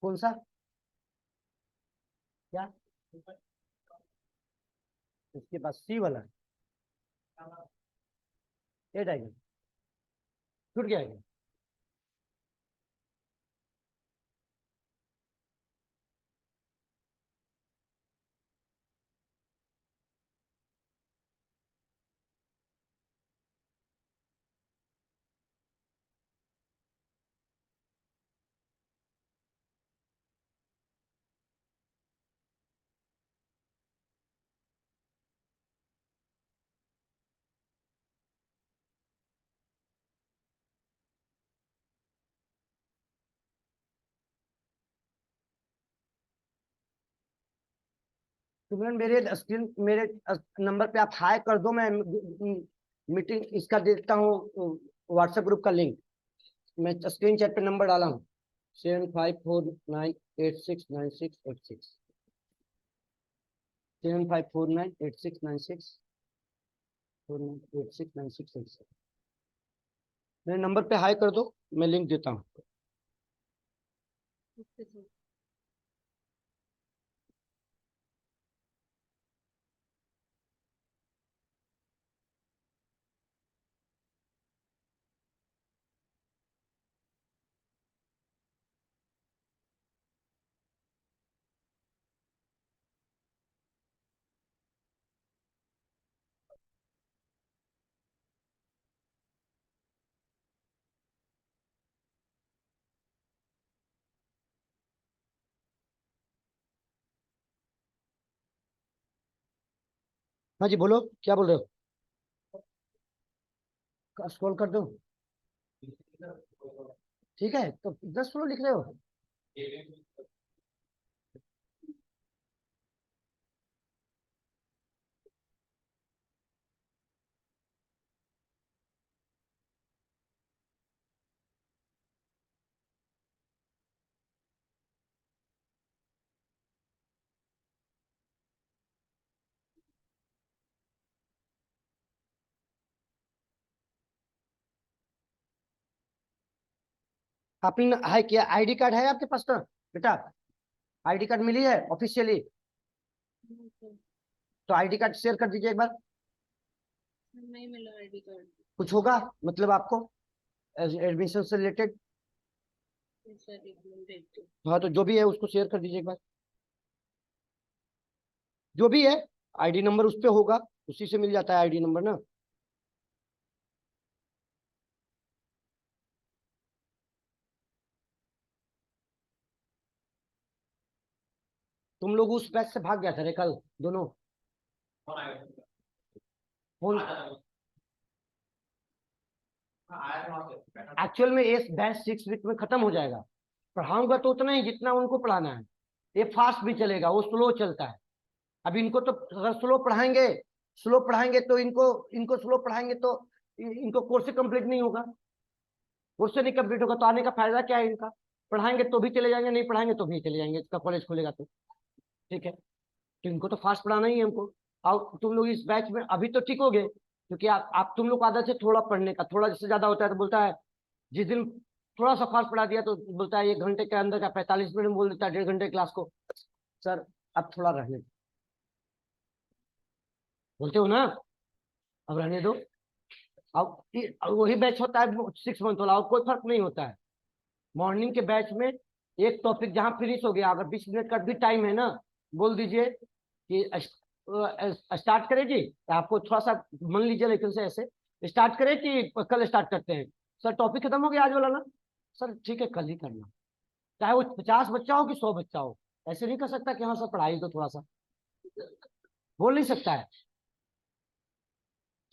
कौन सा? क्या? इसके पास सी वाला ये डायग्राम छूट गया है। तुमने मेरे स्क्रीन, मेरे नंबर पे आप हाई कर दो। मैं मीटिंग इसका देता हूँ, व्हाट्सएप ग्रुप का लिंक। मैं स्क्रीन चैट पे नंबर डाला हूँ, 7549869686। 75498696 469686। मेरे नंबर पे हाई कर दो, मैं लिंक देता हूँ। Okay sir. हाँ जी बोलो, क्या बोल रहे हो? स्क्रॉल कर दो, ठीक है, तो 10 फ्लो लिख रहे हो। आपने हाई किया, आईडी कार्ड है आपके पास ना बेटा? आईडी कार्ड मिली है ऑफिशियली? No sir. तो आईडी कार्ड शेयर कर दीजिए एक बार। नहीं मिला आईडी कार्ड। कुछ होगा मतलब आपको एडमिशन से रिलेटेड? सर एक मिनट देखते हाँ तो जो भी है उसको शेयर कर दीजिए एक बार, जो भी है। आईडी नंबर उस पे होगा, उसी से मिल जाता है आईडी नंबर ना। तुम लोग उस बैच से भाग गया था रे कल दोनों। फोन एक्चुअल में ये बैच 6 वीक में खत्म हो जाएगा। पढ़ाऊंगा तो उतना ही जितना उनको पढ़ाना है। ये फास्ट भी चलेगा, वो स्लो चलता है। अब इनको तो अगर स्लो पढ़ाएंगे तो इनको इनको स्लो पढ़ाएंगे तो इनको कोर्स कंप्लीट नहीं होगा। कोर्स नहीं कंप्लीट होगा तो आने का फायदा क्या है इनका? पढ़ाएंगे तो भी चले जाएंगे, नहीं पढ़ाएंगे तो भी चले जाएंगे, इसका कॉलेज खुलेगा तो। ठीक है, तो इनको तो फास्ट पढ़ाना ही है हमको। और तुम लोग इस बैच में अभी तो ठीक हो गए, क्योंकि आप तुम लोग को आदत है थोड़ा पढ़ने का, थोड़ा जिससे ज्यादा होता है तो बोलता है। जिस दिन थोड़ा सा फास्ट पढ़ा दिया तो बोलता है 1 घंटे के अंदर का 45 मिनट में बोल देता है 1.5 घंटे क्लास को। सर अब थोड़ा रहने दो, बोलते हो ना, अब रहने दो। अब वही बैच होता है 6 मंथ वाला, और कोई फर्क नहीं होता है। मॉर्निंग के बैच में एक टॉपिक जहां फिनिश हो गया, अगर 20 मिनट का भी टाइम है ना, बोल दीजिए कि स्टार्ट करें जी। आपको थोड़ा सा मान लीजिए, लेकिन से ऐसे स्टार्ट करें कि कल स्टार्ट करते हैं? सर टॉपिक खत्म हो गया आज वाला ना। सर ठीक है कल ही करना, चाहे वो 50 बच्चा हो कि 100 बच्चा हो। ऐसे नहीं कर सकता कि हाँ सर पढ़ाई तो थोड़ा सा, बोल नहीं सकता है।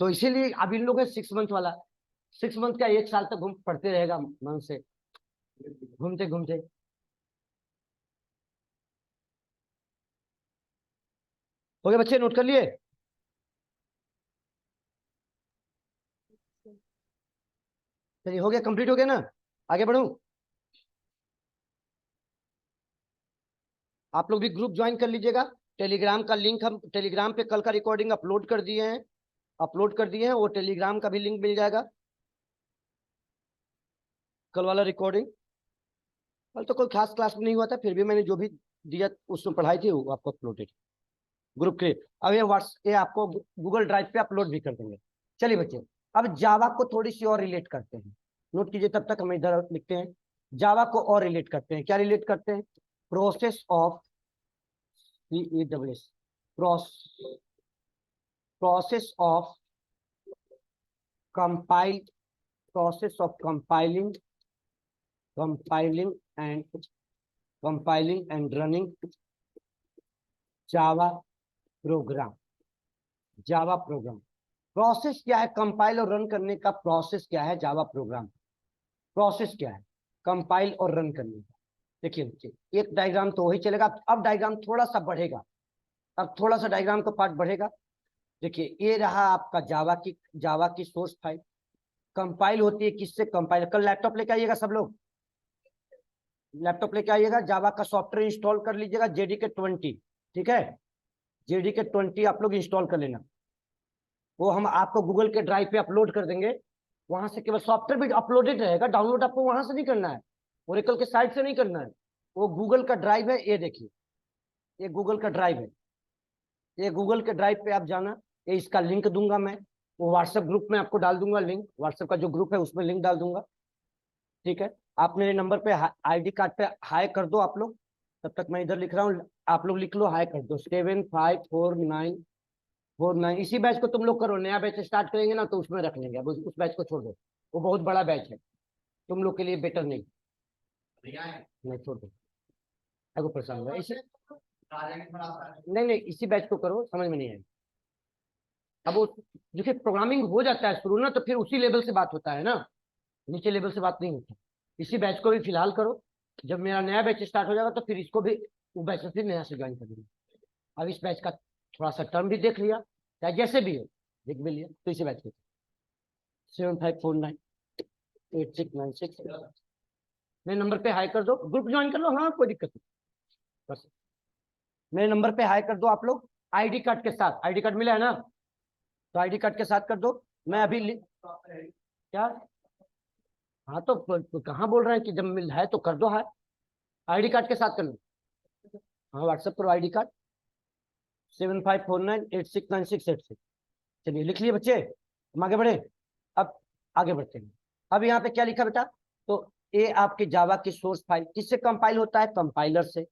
तो इसीलिए अब इन लोग 6 मंथ वाला, 6 मंथ का 1 साल तक घूम पढ़ते रहेगा मन से, घूमते घूमते। हो गया बच्चे, नोट कर लिए? सर। चलिए हो गया, कंप्लीट हो गया ना? आगे बढ़ूं? आप लोग भी ग्रुप ज्वाइन कर लीजिएगा। टेलीग्राम का लिंक हम टेलीग्राम पे कल का रिकॉर्डिंग अपलोड कर दिए हैं, वो टेलीग्राम का भी लिंक मिल जाएगा। कल वाला रिकॉर्डिंग, कल तो कोई खास क्लास में नहीं हुआ था, फिर भी मैंने जो भी दिया उसमें पढ़ाई थी वो आपको अपलोडेड ग्रुप के। अब ये आपको गूगल ड्राइव पे अपलोड भी कर देंगे। चलिए बच्चे, अब जावा को थोड़ी सी और रिलेट करते हैं। नोट कीजिए, तब तक हम इधर लिखते हैं। जावा को और रिलेट करते हैं, क्या रिलेट करते हैं? Process of CEWS, process of compile, process of compiling and running Java program. Process क्या है कंपाइल और रन करने का? प्रोसेस क्या है जावा प्रोग्राम? प्रोसेस क्या है कंपाइल और रन करने का? देखिए बच्चे, एक डायग्राम तो वही चलेगा, अब डायग्राम थोड़ा सा बढ़ेगा, अब थोड़ा सा डायग्राम का पार्ट बढ़ेगा। देखिए ये रहा आपका जावा की सोर्स फाइल। कंपाइल होती है किससे? कंपाइल, कल लैपटॉप लेके आइएगा सब लोग, लैपटॉप लेके आइएगा, जावा का सॉफ्टवेयर इंस्टॉल कर लीजिएगा JDK 20। ठीक है, JDK 20 आप लोग इंस्टॉल कर लेना। वो हम आपको गूगल के ड्राइव पे अपलोड कर देंगे। वहां से केवल सॉफ्टवेयर भी अपलोडेड रहेगा, डाउनलोड आपको वहां से नहीं करना है, ओरेकल के साइट से नहीं करना है, वो गूगल का ड्राइव है। ये देखिए, ये गूगल का ड्राइव है, ये गूगल के ड्राइव पे आप जाना, ये इसका लिंक दूंगा मैं, वो व्हाट्सएप ग्रुप में आपको डाल दूंगा लिंक, व्हाट्सएप का जो ग्रुप है उसमें लिंक डाल दूंगा, ठीक है। आप मेरे नंबर पे आईडी कार्ड पे हाई कर दो आप लोग, तब तक मैं इधर लिख रहा हूँ, आप लोग लिख लो, हाई कर दो 754949। इसी बैच को तुम लोग करो, नया बैच स्टार्ट करेंगे ना तो उसमें रख लेंगे, अब उस बैच को छोड़ दो, वो बहुत बड़ा बैच है, तुम लोग के लिए बेटर नहीं, नहीं छोड़ दो, अगर परेशान होगा इसी, नहीं नहीं इसी बैच को करो, समझ में नहीं आएगा। अब वो देखिए प्रोग्रामिंग हो जाता है शुरू ना, तो फिर उसी लेवल से बात होता है ना, नीचे लेवल से बात नहीं होती। इसी बैच को भी फिलहाल करो, जब मेरा नया बैच स्टार्ट हो जाएगा तो फिर इसको भी वो बैच फिर नया से ज्वाइन कर देंगे। अब इस बैच का थोड़ा सा टर्म भी देख लिया, चाहे जैसे भी हो देख भी लिया, तो इसी बैच को 75498696 मेरे नंबर पे हाई कर दो, ग्रुप ज्वाइन कर लो, हाँ कोई दिक्कत नहीं, बस मेरे नंबर पे हाई कर दो आप लोग, आईडी कार्ड के साथ, आईडी कार्ड मिला है ना, तो आईडी कार्ड के साथ कर दो। मैं अभी क्या, हाँ तो कहाँ बोल रहे हैं कि जब मिल है तो कर दो, है आईडी कार्ड के साथ कर लो, हाँ व्हाट्सएप करो आईडी कार्ड 7549869686। चलिए लिख लिए बच्चे, हम आगे बढ़े। अब आगे बढ़ते हैं, अब यहाँ पे क्या लिखा बेटा, तो ये आपके जावा की सोर्स फाइल किससे कंपाइल होता है, कंपाइलर से।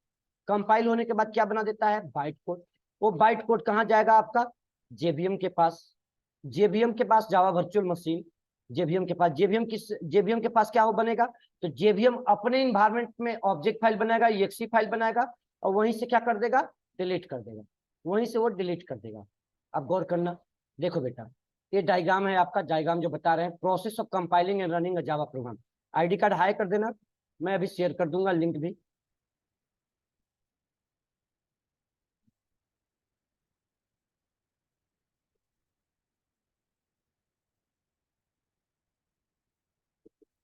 कंपाइल होने के बाद क्या बना देता है, बाइट कोड। वो बाइट कोड कहाँ जाएगा आपका, जेवीएम के पास, जेवीएम के पास जावा वर्चुअल मशीन, जेवीएम के पास, जेवीएम के पास क्या हो बनेगा, तो जेवीएम अपने इन्वायरमेंट में ऑब्जेक्ट फाइल बनाएगा, एक्सी फाइल बनाएगा, और वहीं से क्या कर देगा, डिलीट कर देगा, वहीं से वो डिलीट कर देगा। अब गौर करना, देखो बेटा ये डायग्राम है आपका, डायग्राम जो बता रहे हैं, process of compiling and running a Java program. ID card high कर देना, मैं अभी शेयर कर दूंगा लिंक भी।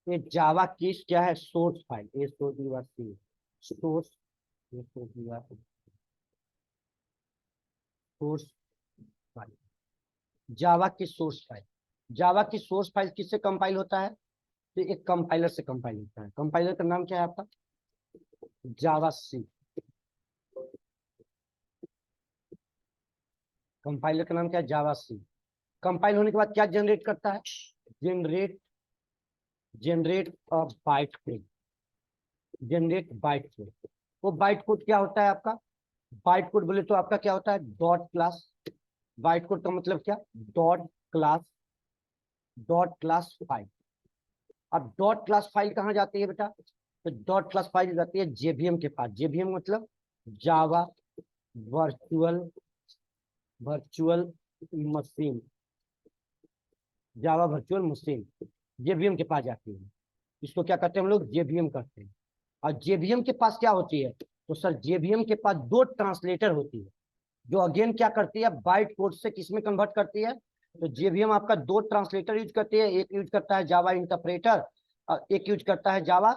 ये जावा की क्या है, सोर्स फाइल, ये सोर्स, सोर्स फाइल, जावा की सोर्स फाइल। जावा की सोर्स फाइल किससे कंपाइल होता है, तो एक कंपाइलर से कंपाइल होता है। कंपाइलर का नाम क्या है आपका, जावा सी। कंपाइलर का नाम क्या है, जावा सी। कंपाइल होने के बाद क्या जनरेट करता है, जनरेट जनरेट अ byte code, generate byte code. वो बाइट कोड क्या होता है आपका, बाइट कोड बोले तो आपका क्या होता है, डॉट क्लास। बाइट कोड का मतलब क्या, dot class, dot class file. अब डॉट क्लास फाइल कहाँ जाती है बेटा, तो डॉट क्लास फाइल जाती है जेवीएम के पास। जेवीएम मतलब Java virtual virtual machine, Java virtual machine JVM के पास जाती है। इसको क्या करते हैं हम लोग, जेवीएम करते हैं। और जेवीएम के पास क्या होती है, तो सर जेवीएम के पास दो ट्रांसलेटर होती है, जो अगेन क्या करती है, बाइट कोड से किस में कन्वर्ट करती है, तो जेवीएम आपका दो ट्रांसलेटर यूज करती है, एक यूज करता है जावा इंटरप्रेटर और एक यूज करता है जावा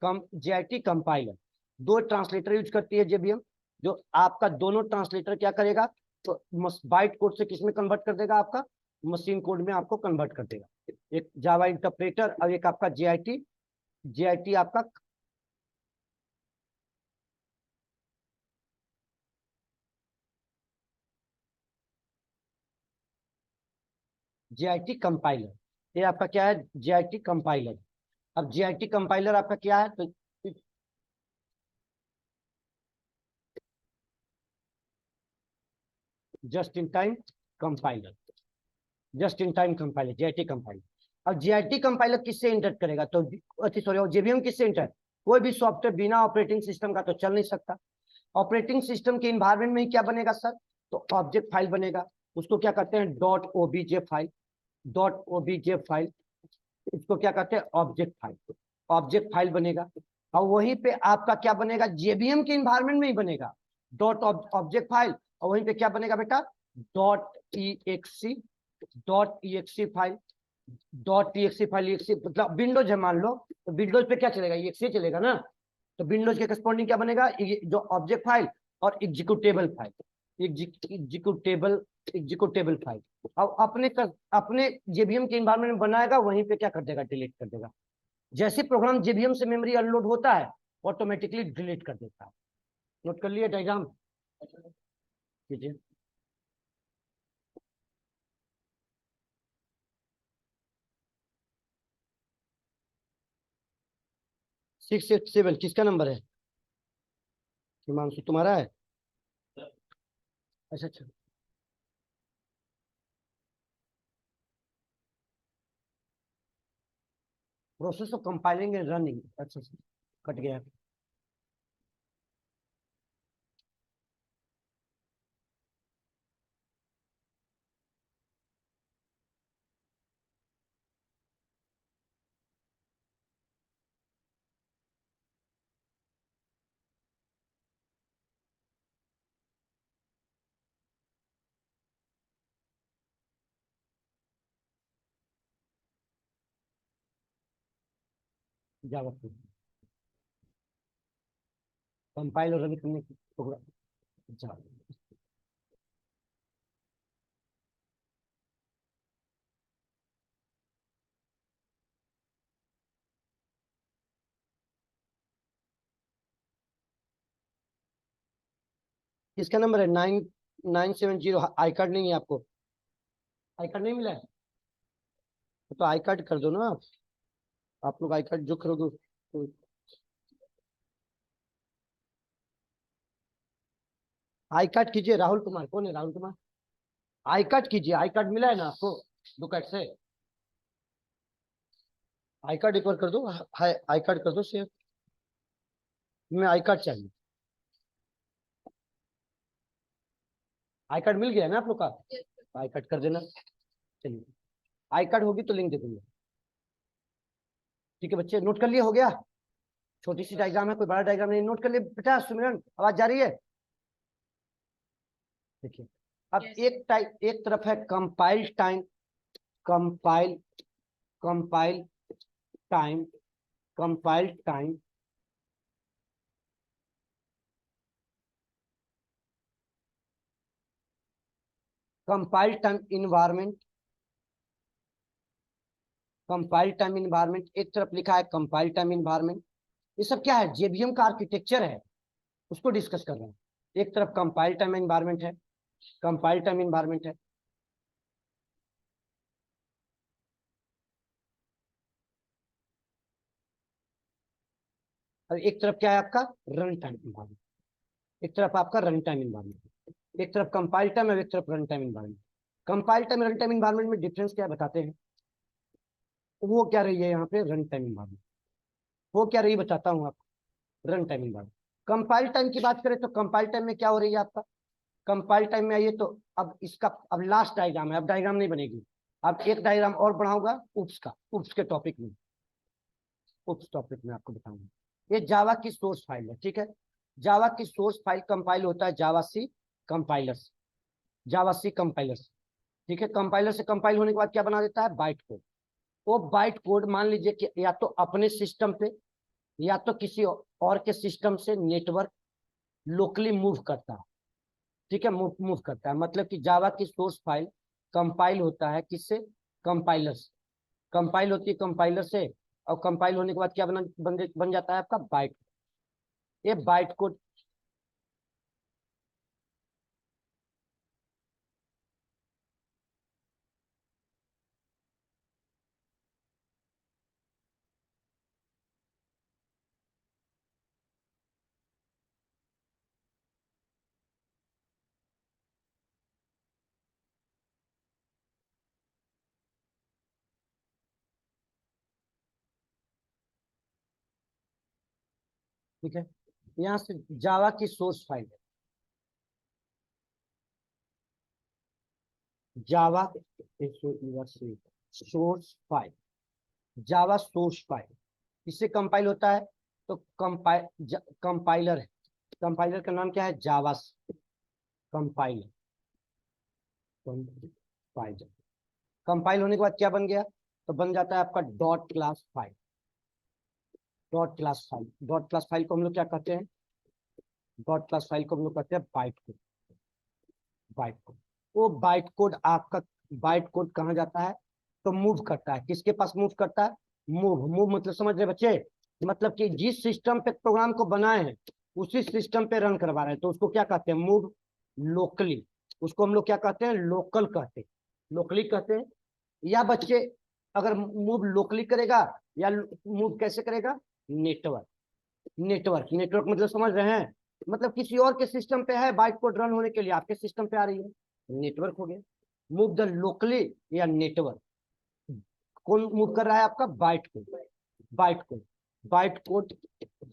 जेआईटी कंपाइलर। दो ट्रांसलेटर यूज करती है जेवीएम, जो आपका दोनों ट्रांसलेटर क्या करेगा, तो बाइट कोड से किस में कन्वर्ट कर देगा, आपका मशीन कोड में आपको कन्वर्ट कर देगा। एक जावा इंटरप्रेटर और एक आपका जेआईटी, जेआईटी आपका जेआईटी कंपाइलर, ये आपका क्या है, जेआईटी कंपाइलर। अब जेआईटी कंपाइलर आपका क्या है, तो just in time compiler, just in time compiler, JIT compiler. अब जेआईटी कंपाइलर किससे इंटर करेगा, तो सॉरी जेवीएम किससे इंटर, कोई भी सॉफ्टवेयर बिना ऑपरेटिंग सिस्टम का तो चल नहीं सकता। ऑपरेटिंग सिस्टम के इन्वायरमेंट में ही क्या बनेगा सर, तो ऑब्जेक्ट फाइल बनेगा, उसको क्या कहते हैं, dot OBJ file, dot OBJ file, इसको क्या कहते हैं, ऑब्जेक्ट फाइल, ऑब्जेक्ट फाइल बनेगा। और वहीं पे आपका क्या बनेगा, जेवीएम के इन्वायरमेंट में ही बनेगा डॉट ऑब्जेक्ट फाइल, और वहीं पे क्या बनेगा बेटा, dot EXE, dot EXE file, dot EXE file, EXE मतलब विंडोज है मान लो, तो विंडोज पे क्या चलेगा, ईएक्सी चलेगा ना, तो विंडोज के करस्पॉन्डिंग क्या बनेगा, जो ऑब्जेक्ट फाइल और executable file, executable executable file. अब अपने जेबीएम के इन्वायरमेंट में बनाएगा, वहीं पे क्या कर देगा, डिलीट कर देगा। जैसे प्रोग्राम जेबीएम से मेमोरी अनलोड होता है, ऑटोमेटिकली डिलीट कर देता है। नोट कर लिए डायग्राम कीजिए। 687 किसका नंबर है? हिमांशु तुम्हारा है? अच्छा अच्छा। Process of compiling and running, अच्छा अच्छा, कट गया। जावा कंपाइल और रन करने की प्रोग्राम जावा। किसका नंबर है? 9 970। आई कार्ड नहीं है आपको? आई कार्ड नहीं मिला है? तो आई कार्ड कर दो ना आप लोग आई कार्ड जो करोगे तो। आई कार्ड कीजिए। राहुल कुमार कौन है? राहुल कुमार आई कार्ड कीजिए। आई कार्ड मिला है ना आपको दुकान से? आई कार्ड एक बार कर दो। हाय आई कार्ड कर दो शेयर। हमें आई कार्ड चाहिए। आई कार्ड मिल गया है ना आप लोग का? आई कार्ड कर देना। चलिए आई कार्ड होगी तो लिंक दे दूंगा। ठीक है बच्चे, नोट कर लिए? हो गया? छोटी सी डायग्राम है, कोई बड़ा डायग्राम नहीं। नोट कर लिए बेटा? सुमिरन आवाज जा रही है? देखिए अब Yes. एक तरफ है compile time, compile compile time, compile time, compile time environment, compile time environment. एक तरफ लिखा है कंपाइल टाइम इन्वायरमेंट। ये सब क्या है? जेबीएम का आर्किटेक्चर है, उसको डिस्कस कर रहे हैं। एक तरफ कंपाइल टाइम इन्वायरमेंट है, कंपाइल टाइम इन्वायरमेंट है। और एक तरफ क्या है आपका? Run time environment. एक तरफ आपका रन टाइम इन्वायरमेंट, एक तरफ कंपाइल टाइम और एक तरफ run time environment. Compile time run time environment में डिफरेंस क्या है बताते हैं। वो क्या रही है यहाँ पे? Run time environment. वो क्या रही बताता हूँ आपको। Run time environment. Compile time की बात करें तो कंपाइल टाइम में क्या हो रही है आपका? कंपाइल टाइम में आइए तो अब इसका अब लास्ट डायग्राम है, अब डायग्राम नहीं बनेगी। अब एक डायग्राम और बढ़ाऊंगा उप्स का, उप्स के टॉपिक में, उप्स टॉपिक में आपको बताऊंगा। ये जावा की सोर्स फाइल है, ठीक है। जावा की सोर्स फाइल कंपाइल होता है जावा सी कंपाइलर से, जावा सी कंपाइलर से, ठीक है। कंपाइलर से कंपाइल होने के बाद क्या बना देता है? Byte code. वो बाइट कोड मान लीजिए कि या तो अपने सिस्टम पे या तो किसी और के सिस्टम से नेटवर्क लोकली मूव करता है, ठीक है। मूव मूव करता है, मतलब कि जावा की सोर्स फाइल कंपाइल होता है किससे? कंपाइलर से। कंपाइल होती है कंपाइलर से, और कंपाइल होने के बाद क्या बन जाता है आपका? बाइट। ये बाइट कोड, ठीक है। यहाँ से जावा की सोर्स फाइल है, जावा source file, Java source file इससे कंपाइल होता है। तो कंपाइलर है, कंपाइलर का नाम क्या है? Java compiler. कंपाइलर कंपाइल होने के बाद क्या बन गया? तो बन जाता है आपका dot class file. Dot class file, dot class file को हम लोग क्या कहते हैं? डॉट क्लास फाइल को हम लोग कहते हैं बाइट कोड। Byte code. वो बाइट कोड आपका, बाइट कोड कहाँ जाता है, तो मूव करता है, किसके पास मूव करता है, मूव। मूव मतलब समझ रहे बच्चे, मतलब कि जिस सिस्टम पे प्रोग्राम को बनाए हैं उसी सिस्टम पे रन करवा रहे हैं, तो उसको क्या कहते हैं, मूव लोकली। उसको हम लोग क्या कहते हैं, लोकल कहते हैं, लोकली कहते हैं। या बच्चे अगर मूव लोकली करेगा या मूव कैसे करेगा, नेटवर्क। नेटवर्क, नेटवर्क मतलब समझ रहे हैं, मतलब किसी और के सिस्टम पे है बाइट कोड रन होने के लिए, आपके सिस्टम पे आ रही है, नेटवर्क हो गया। मूव द लोकली या नेटवर्क, कौन मूव कर रहा है आपका, bite code. Byte code, byte code,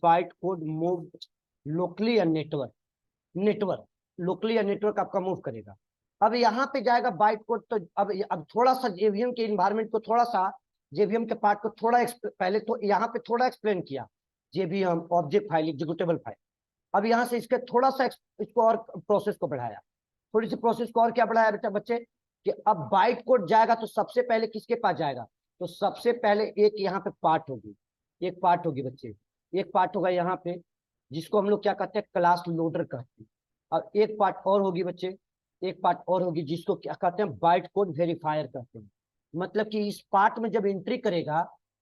byte code move locally या नेटवर्क, नेटवर्क, लोकली या नेटवर्क आपका मूव करेगा। अब यहाँ पे जाएगा बाइट कोड, तो अब थोड़ा सा जेवीएम के इन्वायरमेंट को, थोड़ा सा जेवीएम के पार्ट को थोड़ा पहले तो यहाँ पे थोड़ा एक्सप्लेन किया, JVM object file, executable file. अब यहाँ से इसके थोड़ा सा इसको और प्रोसेस को बढ़ाया, थोड़ी सी प्रोसेस को और क्या बढ़ाया बेटा बच्चे, कि अब बाइट कोड जाएगा तो सबसे पहले किसके पास जाएगा, तो सबसे पहले एक यहाँ पे पार्ट होगी, एक पार्ट होगी बच्चे, एक पार्ट होगा यहाँ पे, जिसको हम लोग क्या कहते हैं, क्लास लोडर कहते हैं। अब एक पार्ट और होगी बच्चे, एक पार्ट और होगी जिसको क्या कहते हैं, बाइट कोड वेरीफायर कहते हैं। मतलब कि इस पार्ट में जब एंट्री करेगा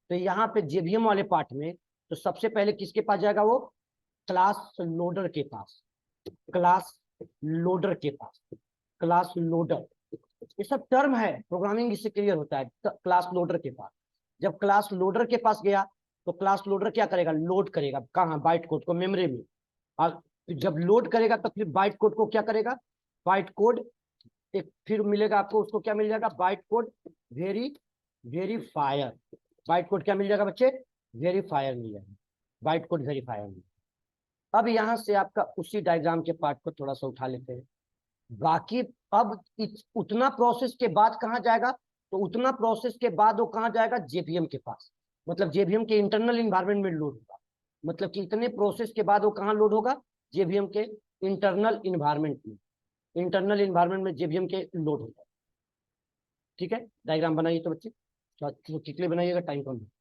तो यहाँ पे जेवीएम वाले पार्ट में, तो सबसे पहले किसके पास जाएगा, वो क्लास लोडर के पास, क्लास लोडर के पास, क्लास लोडर। ये सब टर्म है, प्रोग्रामिंग इससे क्लियर होता है, क्लास लोडर के पास। जब क्लास लोडर के पास गया तो क्लास लोडर क्या करेगा, लोड करेगा कहाँ, बाइट कोड को मेमोरी में। और जब लोड करेगा तो फिर बाइट कोड को क्या करेगा, बाइट कोड एक फिर मिलेगा आपको, उसको क्या मिल जाएगा, bite code verifier. Byte code क्या मिल जाएगा बच्चे, वेरीफायर मिल जाएगा, बाइट कोड वेरीफायर मिल। अब यहाँ से आपका उसी डायग्राम के पार्ट को थोड़ा सा उठा लेते हैं। बाकी अब उतना प्रोसेस के बाद कहाँ जाएगा, तो उतना प्रोसेस के बाद वो कहाँ जाएगा, जेवीएम के पास, मतलब जेवीएम के इंटरनल इन्वायरमेंट में लोड होगा। मतलब कि इतने प्रोसेस के बाद वो कहाँ लोड होगा, जेवीएम के इंटरनल इन्वायरमेंट में, इंटरनल इन्वायरमेंट में जेवीएम के लोड होगा। ठीक है, डायग्राम बनाइए तो बच्चे, तो कितने बनाइएगा, टाइम कम है।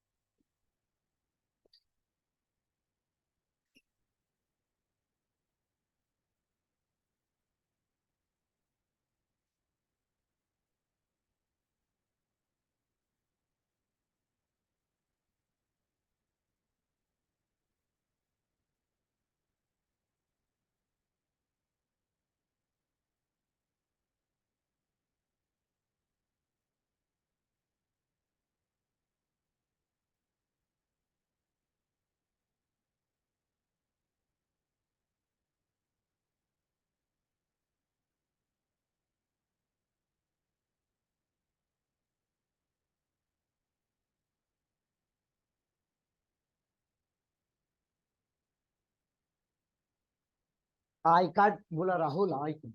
आई कार्ड बोला राहुल, आई कार्ड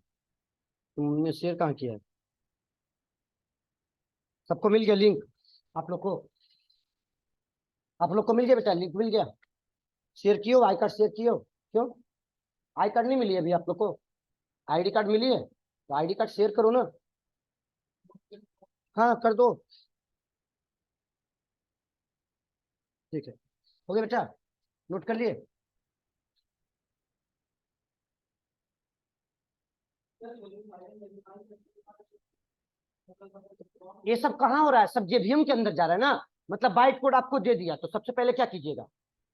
तुमने शेयर कहाँ किया है, सबको मिल गया लिंक, आप लोग को, आप लोग को मिल गया बेटा, लिंक मिल गया, शेयर कियो, आई कार्ड शेयर कियो, क्यों आई कार्ड नहीं मिली अभी आप लोग को, आईडी कार्ड मिली है, तो आईडी कार्ड शेयर करो ना, हाँ कर दो, ठीक है, हो गया बेटा, नोट कर लिए। ये सब कहाँ हो रहा है, सब जेवीएम के अंदर जा रहा है ना, मतलब बाइट कोड आपको दे दिया तो सबसे पहले क्या कीजिएगा,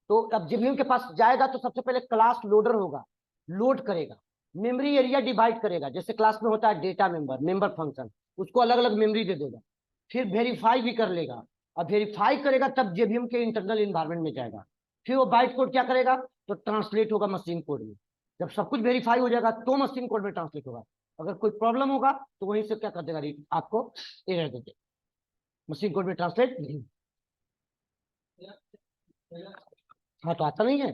तो अब जेवीएम के पास जाएगा तो सबसे पहले क्लास लोडर होगा, लोड करेगा, मेमोरी एरिया डिवाइड करेगा, जैसे क्लास में होता है डेटा मेंबर, मेंबर फंक्शन, उसको अलग अलग मेमोरी दे देगा, फिर वेरीफाई भी कर लेगा, और वेरीफाई करेगा तब जेवीएम के इंटरनल इन्वायरमेंट में जाएगा, फिर वो बाइट कोड क्या करेगा, तो ट्रांसलेट होगा मशीन कोड में, जब सब कुछ वेरीफाई हो जाएगा तो मशीन कोड में ट्रांसलेट होगा, अगर कोई प्रॉब्लम होगा तो वहीं से क्या कर देगा, आपको एरर दे देगा, मशीन कोड में ट्रांसलेट नहीं। हाँ तो आता नहीं है,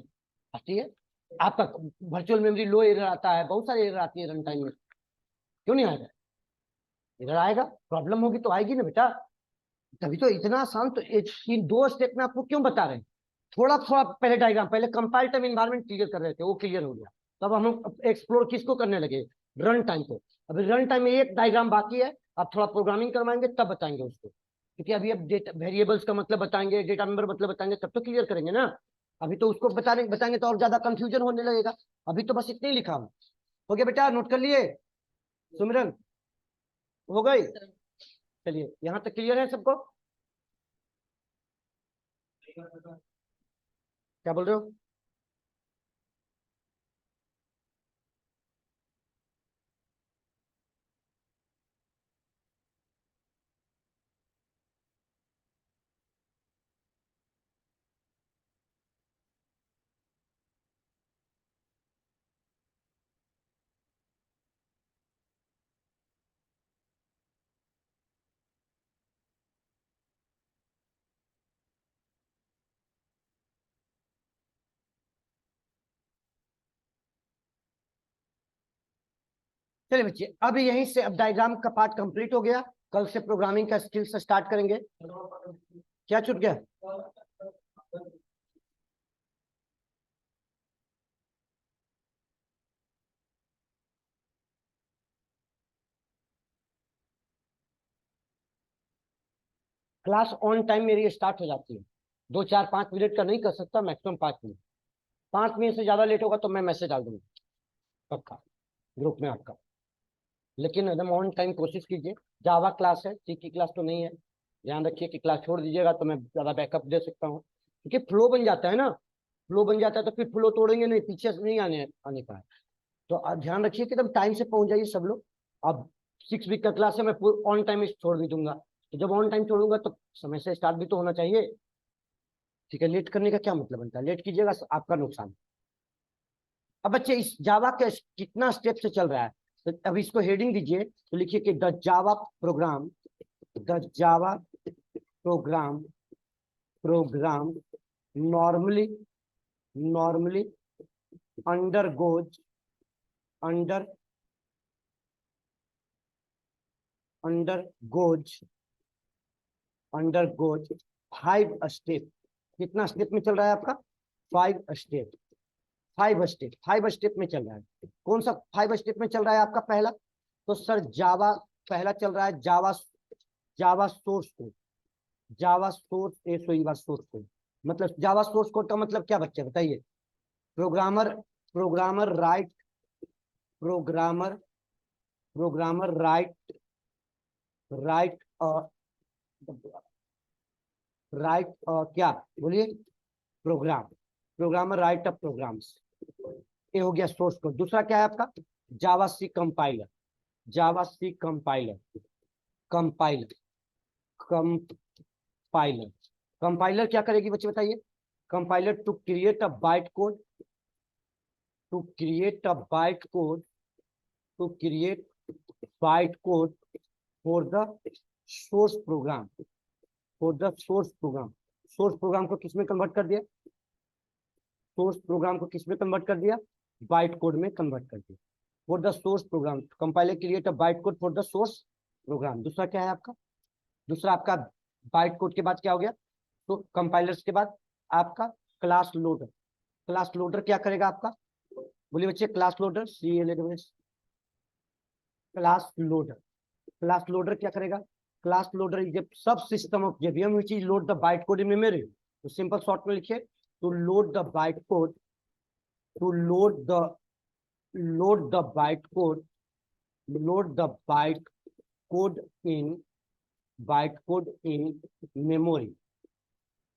आती है, आपका वर्चुअल मेमोरी लो एरर आता है, बहुत सारे एरर आती है रन टाइम में, क्यों नहीं आएगा, एरर आएगा, प्रॉब्लम होगी तो आएगी ना बेटा, तभी तो इतना आसान, तो इन दो स्टेप में आपको क्यों बता रहे हैं, थोड़ा थोड़ा पहले डायग्राम, पहले कंपाइल टाइम इन्वायरमेंट क्लियर कर रहे थे, वो क्लियर हो गया, तब हम एक्सप्लोर किसको करने लगे, रन टाइम को। अभी रन टाइम में एक डायग्राम बाकी है, अब थोड़ा प्रोग्रामिंग करवाएंगे तब बताएंगे उसको, क्योंकि अभी अब डेटा वेरिएबल्स का मतलब बताएंगे, डेटा मेंबर मतलब बताएंगे, तब तो क्लियर करेंगे ना, अभी तो उसको बताएंगे तो और ज्यादा कंफ्यूजन होने लगेगा, अभी तो बस इतने ही लिखा हूं। हो गया बेटा, नोट कर लिए, सुमिरन हो गई? सर चलिए यहाँ तक क्लियर है सबको? क्या बोल रहे हो? चलिए बच्चे, अब यहीं से अब डायग्राम का पार्ट कंप्लीट हो गया। कल से प्रोग्रामिंग का स्किल्स स्टार्ट करेंगे। क्या छूट गया? क्लास ऑन टाइम मेरी स्टार्ट हो जाती है। 2 4 5 मिनट का नहीं कर सकता, मैक्सिमम 5 मिनट। 5 मिनट से ज्यादा लेट होगा तो मैं मैसेज डाल दूंगा पक्का ग्रुप में आपका। लेकिन एकदम ऑन टाइम कोशिश कीजिए। जावा क्लास है, सी की क्लास तो नहीं है। ध्यान रखिए कि क्लास छोड़ दीजिएगा तो मैं ज्यादा बैकअप दे सकता हूँ, क्योंकि फ्लो बन जाता है ना। फ्लो बन जाता है तो फिर फ्लो तोड़ेंगे नहीं, पीछे से नहीं आने आने का है। तो आप ध्यान रखिए कि एकदम टाइम से पहुंच जाइए सब लोग। अब 6 वीक का क्लास है, मैं ऑन टाइम छोड़ भी दूंगा। तो जब ऑन टाइम छोड़ूंगा तो समय से स्टार्ट भी तो होना चाहिए। ठीक है, लेट करने का क्या मतलब बनता है? लेट कीजिएगा आपका नुकसान। अब बच्चे इस जावा के कितना स्टेप से चल रहा है, तो अब इसको हेडिंग दीजिए, तो लिखिए कि the Java program, the Java program, program normally, normally undergoes, under undergoes, undergoes 5 step. कितना स्टेप में चल रहा है आपका? 5 स्टेप। 5 स्टेप, 5 स्टेप में चल रहा है। कौन सा 5 स्टेप में चल रहा है आपका? पहला तो सर जावा, पहला चल रहा है Java, Java source code. Java source source code, मतलब जावा सोर्स कोड का मतलब क्या बच्चे बताइए? Programmer, programmer write, programmer, programmer write, write write क्या बोलिए? Program, programmer write a programs. ये हो गया सोर्स कोड। दूसरा क्या है आपका? Java C compiler, Java C compiler, compiler, compiler. Compiler क्या करेगी बच्चे बताइए? Compiler to create a byte code, to create a byte code, to create byte code for the source program, for the source program. Source program को किसमें convert कर दिया? Source program को किसमें कन्वर्ट कर दिया? बाइट कोड में convert कर दिया। For the source program, compiler create a byte code for the source program. दूसरा क्या है आपका? दूसरा आपका बाइट कोड के बाद क्या हो गया? तो कंपाइलर्स के बाद आपका क्लास लोडर। क्लास लोडर क्या करेगा आपका? बोलिए बच्चे, class loader, CLAWS, class loader. Class loader क्या करेगा? Class loader is a sub system of JVM which is load the bytecode in memory। तो सिंपल शॉर्ट में लिखिए, to load the bytecode, to load the bytecode, load the bytecode in, bytecode in memory,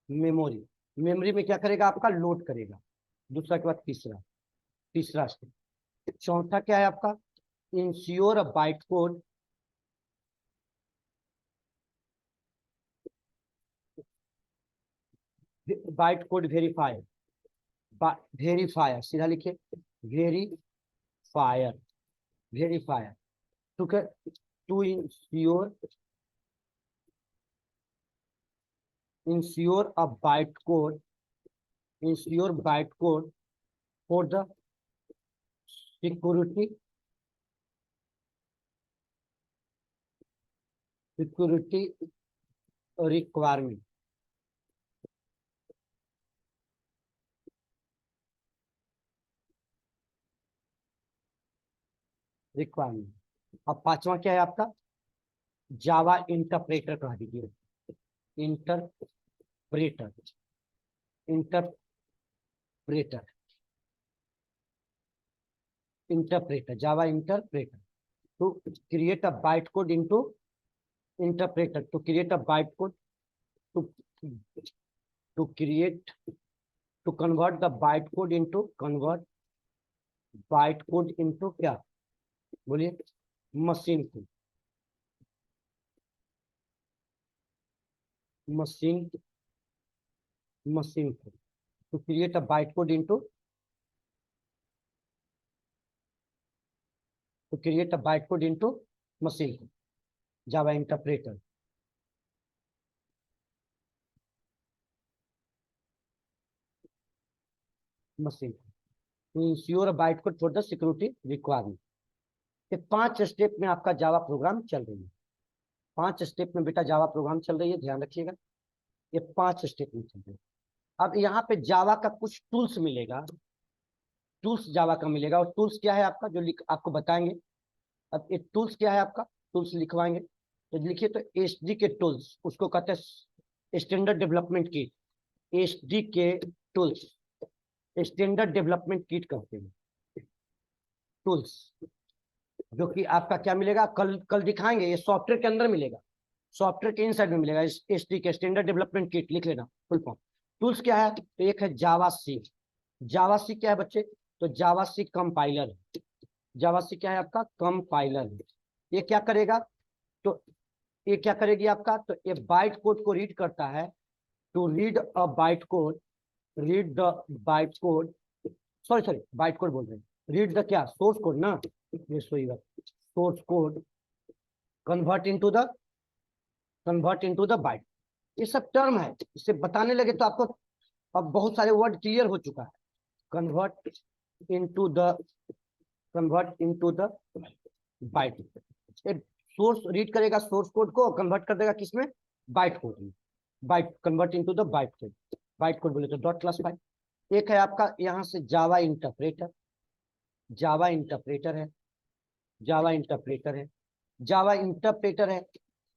memory. Memory में क्या करेगा आपका? Load करेगा। दूसरा के बाद तीसरा, तीसरा स्टेप। चौथा क्या है आपका? Ensure a byte code, byte code verifier, verifier सीधा लिखिए, verifier, verifier to to ensure, ensure a byte code, ensure byte code for the security, security requirement, requirement. अब पांचवा क्या है आपका? जावा इंटरप्रेटर कह दीजिए, interpreter, interpreter, interpreter, Java interpreter. to create a bytecode into interpreter, to create a bytecode, to create, to convert the bytecode into, convert bytecode into क्या, बोलिए, machine code, machine machine code, to create a bytecode into, to create a bytecode into machine code, Java interpreter. Machine to ensure a bytecode for the security requirement. ये 5 step में आपका Java program चल रही है, 5 step में बेटा Java program चल रही है, ध्यान रखिएगा, ये 5 स्टेप में चल रही है। अब यहाँ पे जावा का कुछ टूल्स मिलेगा, टूल्स जावा का मिलेगा, और टूल्स क्या है आपका जो आपको बताएंगे। अब ये टूल्स क्या है आपका, टूल्स लिखवाएंगे तो लिखिए, तो एचडी के टूल्स, उसको कहते हैं स्टैंडर्ड डेवलपमेंट किट, एचडी के टूल्स, स्टैंडर्ड डेवलपमेंट किट कहते हैं टूल्स, जो कि आपका क्या मिलेगा, कल कल दिखाएंगे, ये सॉफ्टवेयर के अंदर मिलेगा, सॉफ्टवेयर के इनसाइड में मिलेगा, एचडी के स्टैंडर्ड डेवलपमेंट किट, लिख लेना फुल फॉर्म। टूल्स क्या है, तो एक है जावा सी, जावा सी क्या है बच्चे, तो जावा सी कंपाइलर, जावा सी क्या है आपका, कंपाइलर। ये क्या करेगा, तो ये क्या करेगी आपका, तो ये बाइट कोड को रीड करता है, to read a byte code, read the byte code, sorry byte code बोल रहे हैं, रीड द क्या, सोर्स कोड ना, ये सही बात, source code, convert into the byte. ये सब टर्म है, इसे बताने लगे तो आपको अब बहुत सारे वर्ड क्लियर हो चुका है। Convert into the, convert into the byte, source read करेगा सोर्स कोड को, कन्वर्ट कर देगा किसमें, बाइट कोड में, byte convert into the byte code, byte code बोले तो डॉट क्लास बाइट। एक है आपका यहाँ से जावा इंटरप्रेटर, जावा इंटरप्रेटर है, जावा इंटरप्रेटर है, जावा इंटरप्रेटर है,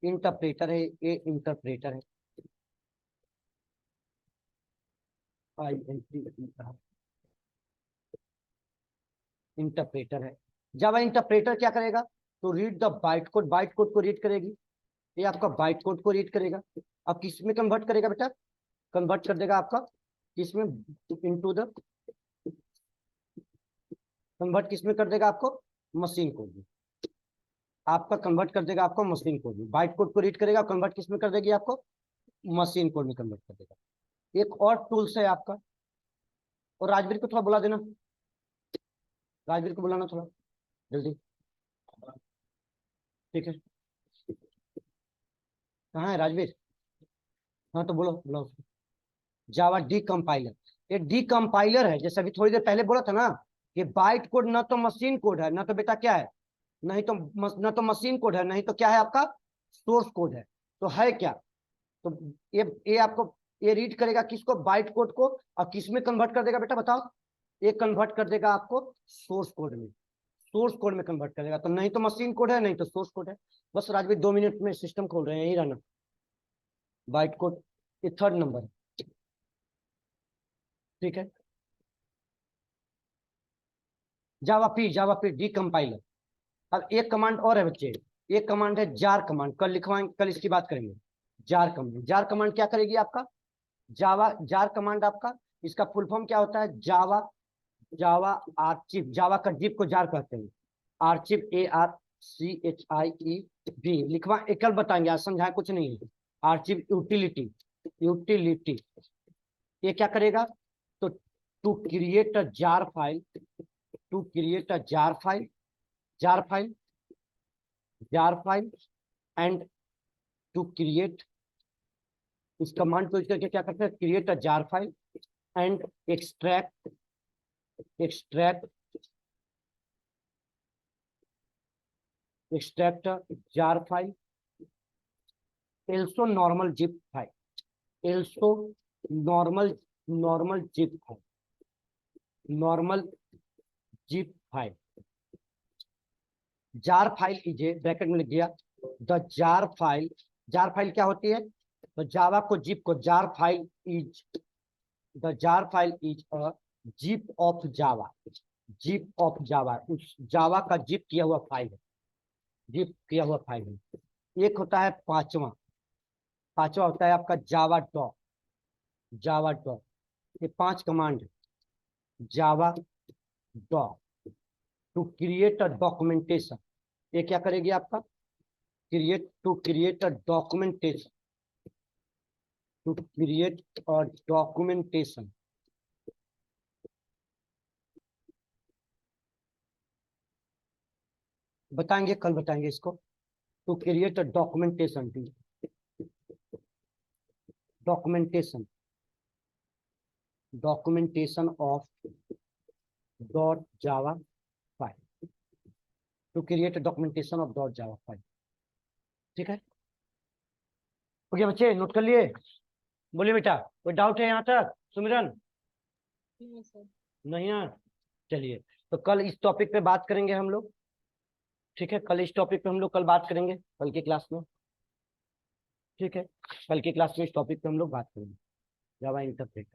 इंटरप्रेटर है, ये इंटरप्रेटर है, इंटरप्रेटर है। जावा इंटरप्रेटर क्या करेगा, तो read the byte code, byte code को रीड करेगी, ये आपका बाइट कोड को रीड करेगा। अब किस में कन्वर्ट करेगा बेटा, कन्वर्ट कर देगा आपका किसमें, इनटू द, कन्वर्ट किसमें कर देगा आपको, मशीन कोड में, आपका कन्वर्ट कर देगा आपको मशीन कोड में, बाइट कोड को रीड करेगा, कन्वर्ट किसमें कर देगी आपको, मशीन कोड में कन्वर्ट कर देगा। एक और टूल्स है आपका, और राजवीर को थोड़ा बुला देना, राजवीर को बुलाना थोड़ा जल्दी, ठीक है, कहाँ है राजवीर, हाँ तो बोलो बुलाओ। जावा डी कंपाइलर, ये डी कंपाइलर है, जैसे अभी थोड़ी देर पहले बोला था ना कि बाइट कोड ना तो मशीन कोड है, ना तो बेटा क्या है, नहीं तो ना तो मशीन कोड है, नहीं तो क्या है आपका, सोर्स कोड है, तो है क्या, तो ये आपको, ये रीड करेगा किसको, बाइट कोड को, और किस में कन्वर्ट कर देगा बेटा बताओ, ये कन्वर्ट कर देगा आपको सोर्स कोड में, सोर्स कोड में कन्वर्ट करेगा, तो नहीं तो मशीन कोड है, नहीं तो सोर्स कोड है। बस राजवीर 2 मिनट में सिस्टम खोल रहे हैं, यही रहना, बाइट कोड ये 3rd नंबर है, ठीक है। जावा पी डी कंपाइलर। अब एक कमांड और है बच्चे, एक कमांड है जार कमांड, कल लिखवाएंगे, कल इसकी बात करेंगे। जार कमांड, जार कमांड क्या करेगी आपका, जावा जार कमांड आपका, इसका फुल फॉर्म क्या होता है, जावा, जावा आर्चिव, जावा का जिप को जार कहते हैं, आर्चिव, ARCHIEV लिखवा, एकल बताएंगे, आज समझाए कुछ नहीं है। आर्चिव यूटिलिटी, यूटिलिटी ये क्या करेगा, तो to create a jar file, to create a jar file, jar file, jar file, and to create, इस कमांड को यूज करके क्या करते हैं, create a jar file and extract, extract, extract jar file, also normal zip file, also normal, normal zip file, normal zip file, jar file is a, bracket में लिख दिया, the jar file, jar file क्या होती है, तो Java को zip को, jar file is, the jar file is a zip of Java, zip of Java, उस जावा का जिप किया हुआ फाइल है, जिप किया हुआ फाइल है। एक होता है पांचवा, पांचवा होता है आपका जावा डॉक, जावा डॉक। ये 5 command, Java doc to create a documentation. ये क्या करेगी आपका, create a documentation, to create a documentation. बताएंगे, कल बताएंगे इसको। To create a documentation, documentation, documentation of dot Java file, to create a documentation of dot Java file. ठीक है, ओके बच्चे, नोट कर लिए? बोलिए बेटा, कोई डाउट है यहाँ तक सुमिरन? No sir. नहीं है? चलिए, तो कल इस टॉपिक पे बात करेंगे हम लोग। ठीक है, कल इस टॉपिक पे हम लोग कल बात करेंगे, कल की क्लास में। ठीक है, कल की क्लास में इस टॉपिक पे हम लोग बात करेंगे, जावा इंटरप्रेट।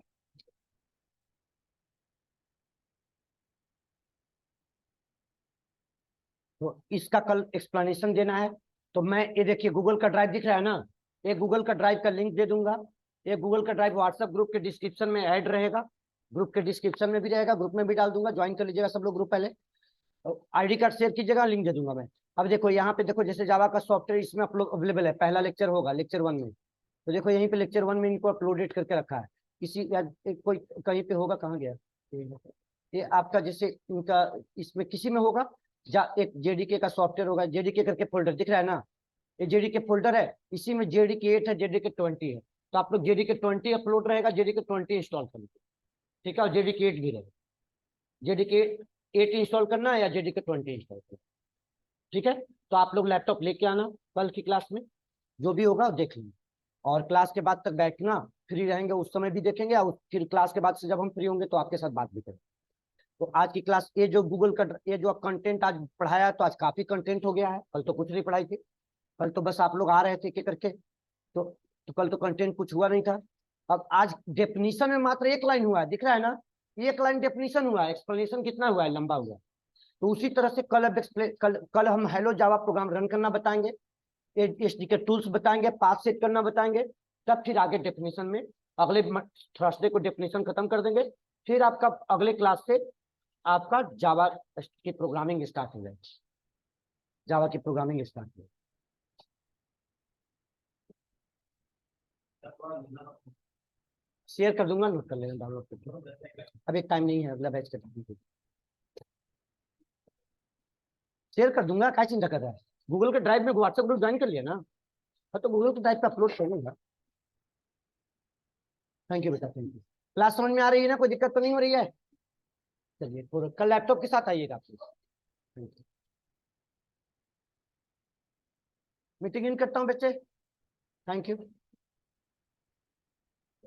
तो इसका कल एक्सप्लेनेशन देना है। तो मैं ये देखिए, गूगल का ड्राइव दिख रहा है ना, ये गूगल का ड्राइव का लिंक दे दूंगा। ये गूगल का ड्राइव व्हाट्सएप ग्रुप के डिस्क्रिप्शन में ऐड रहेगा, ग्रुप के डिस्क्रिप्शन में भी रहेगा, ग्रुप में भी डाल दूंगा, ज्वाइन कर लीजिएगा सब लोग ग्रुप पहले। आईडी कार्ड शेयर कीजिएगा, लिंक दे दूंगा मैं। अब देखो यहाँ पे, देखो जैसे जावा का सॉफ्टवेयर इसमें अपलोड अवेलेबल है, पहला लेक्चर होगा लेक्चर 1 में। तो देखो यहीं पे लेक्चर 1 में इनको अपलोडेड करके रखा है। किसी या कोई कहीं पे होगा, कहाँ गया ये आपका, जैसे इनका इसमें किसी में होगा, एक जेडीके का सॉफ्टवेयर होगा, जेडीके करके फोल्डर दिख रहा है ना, ये जेडीके फोल्डर है, इसी में जेडीके 8 है, जेडीके 20 है। तो आप लोग जेडीके 20 अपलोड रहेगा, जेडीके 20 इंस्टॉल कर लीजिए। ठीक है, और जेडीके 8 भी रहेगा, जेडीके 8 इंस्टॉल करना है या जेडीके 20 इंस्टॉल करना। ठीक है, तो आप लोग लैपटॉप लेके आना कल की क्लास में, जो भी होगा देख लेंगे। और क्लास के बाद तक बैठना, फ्री रहेंगे उस समय भी देखेंगे, और फिर क्लास के बाद से जब हम फ्री होंगे तो आपके साथ बात भी करेंगे। तो आज की क्लास, ये जो गूगल का ये जो कंटेंट आज पढ़ाया है, तो आज काफी कंटेंट हो गया है, कल तो कुछ नहीं पढ़ाई थी। कल तो बस आप लोग आ रहे थे एक एक करके, तो कल तो कंटेंट कुछ हुआ नहीं था। अब आज डेफिनीशन में मात्र एक लाइन हुआ है, दिख रहा है ना, एक लाइन डेफिनीशन हुआ है, एक्सप्लेनेशन कितना हुआ है, लंबा हुआ है। तो उसी तरह से कल अब कल हम हेलो जावा प्रोग्राम रन करना बताएंगे, एचडी के टूल्स बताएंगे, पाथ सेट करना बताएंगे। तब फिर आगे डेफिनेशन में, अगले थर्सडे को डेफिनेशन खत्म कर देंगे। फिर आपका अगले क्लास से आपका जावा की प्रोग्रामिंग स्टार्ट हो जाएगी, जावा की प्रोग्रामिंग स्टार्ट हो जाएगी। शेयर कर दूंगा, नोट कर लेना, डाउनलोड करके। अभी टाइम नहीं है, अगला बैच कर दूंगा, शेयर कर दूंगा, क्या चिंता कर रहा है। गूगल के ड्राइव में व्हाट्सएप ग्रुप ज्वाइन कर लिया ना, हाँ तो गूगल के ड्राइव पे अपलोड कर लूंगा। थैंक यू बेटा, थैंक यू। क्लास समझ में आ रही है ना, कोई दिक्कत तो नहीं हो रही है? चलिए, पूरा कल लैपटॉप के साथ आइएगा आप लोग। मीटिंग इन करता हूँ बच्चे, थैंक यू।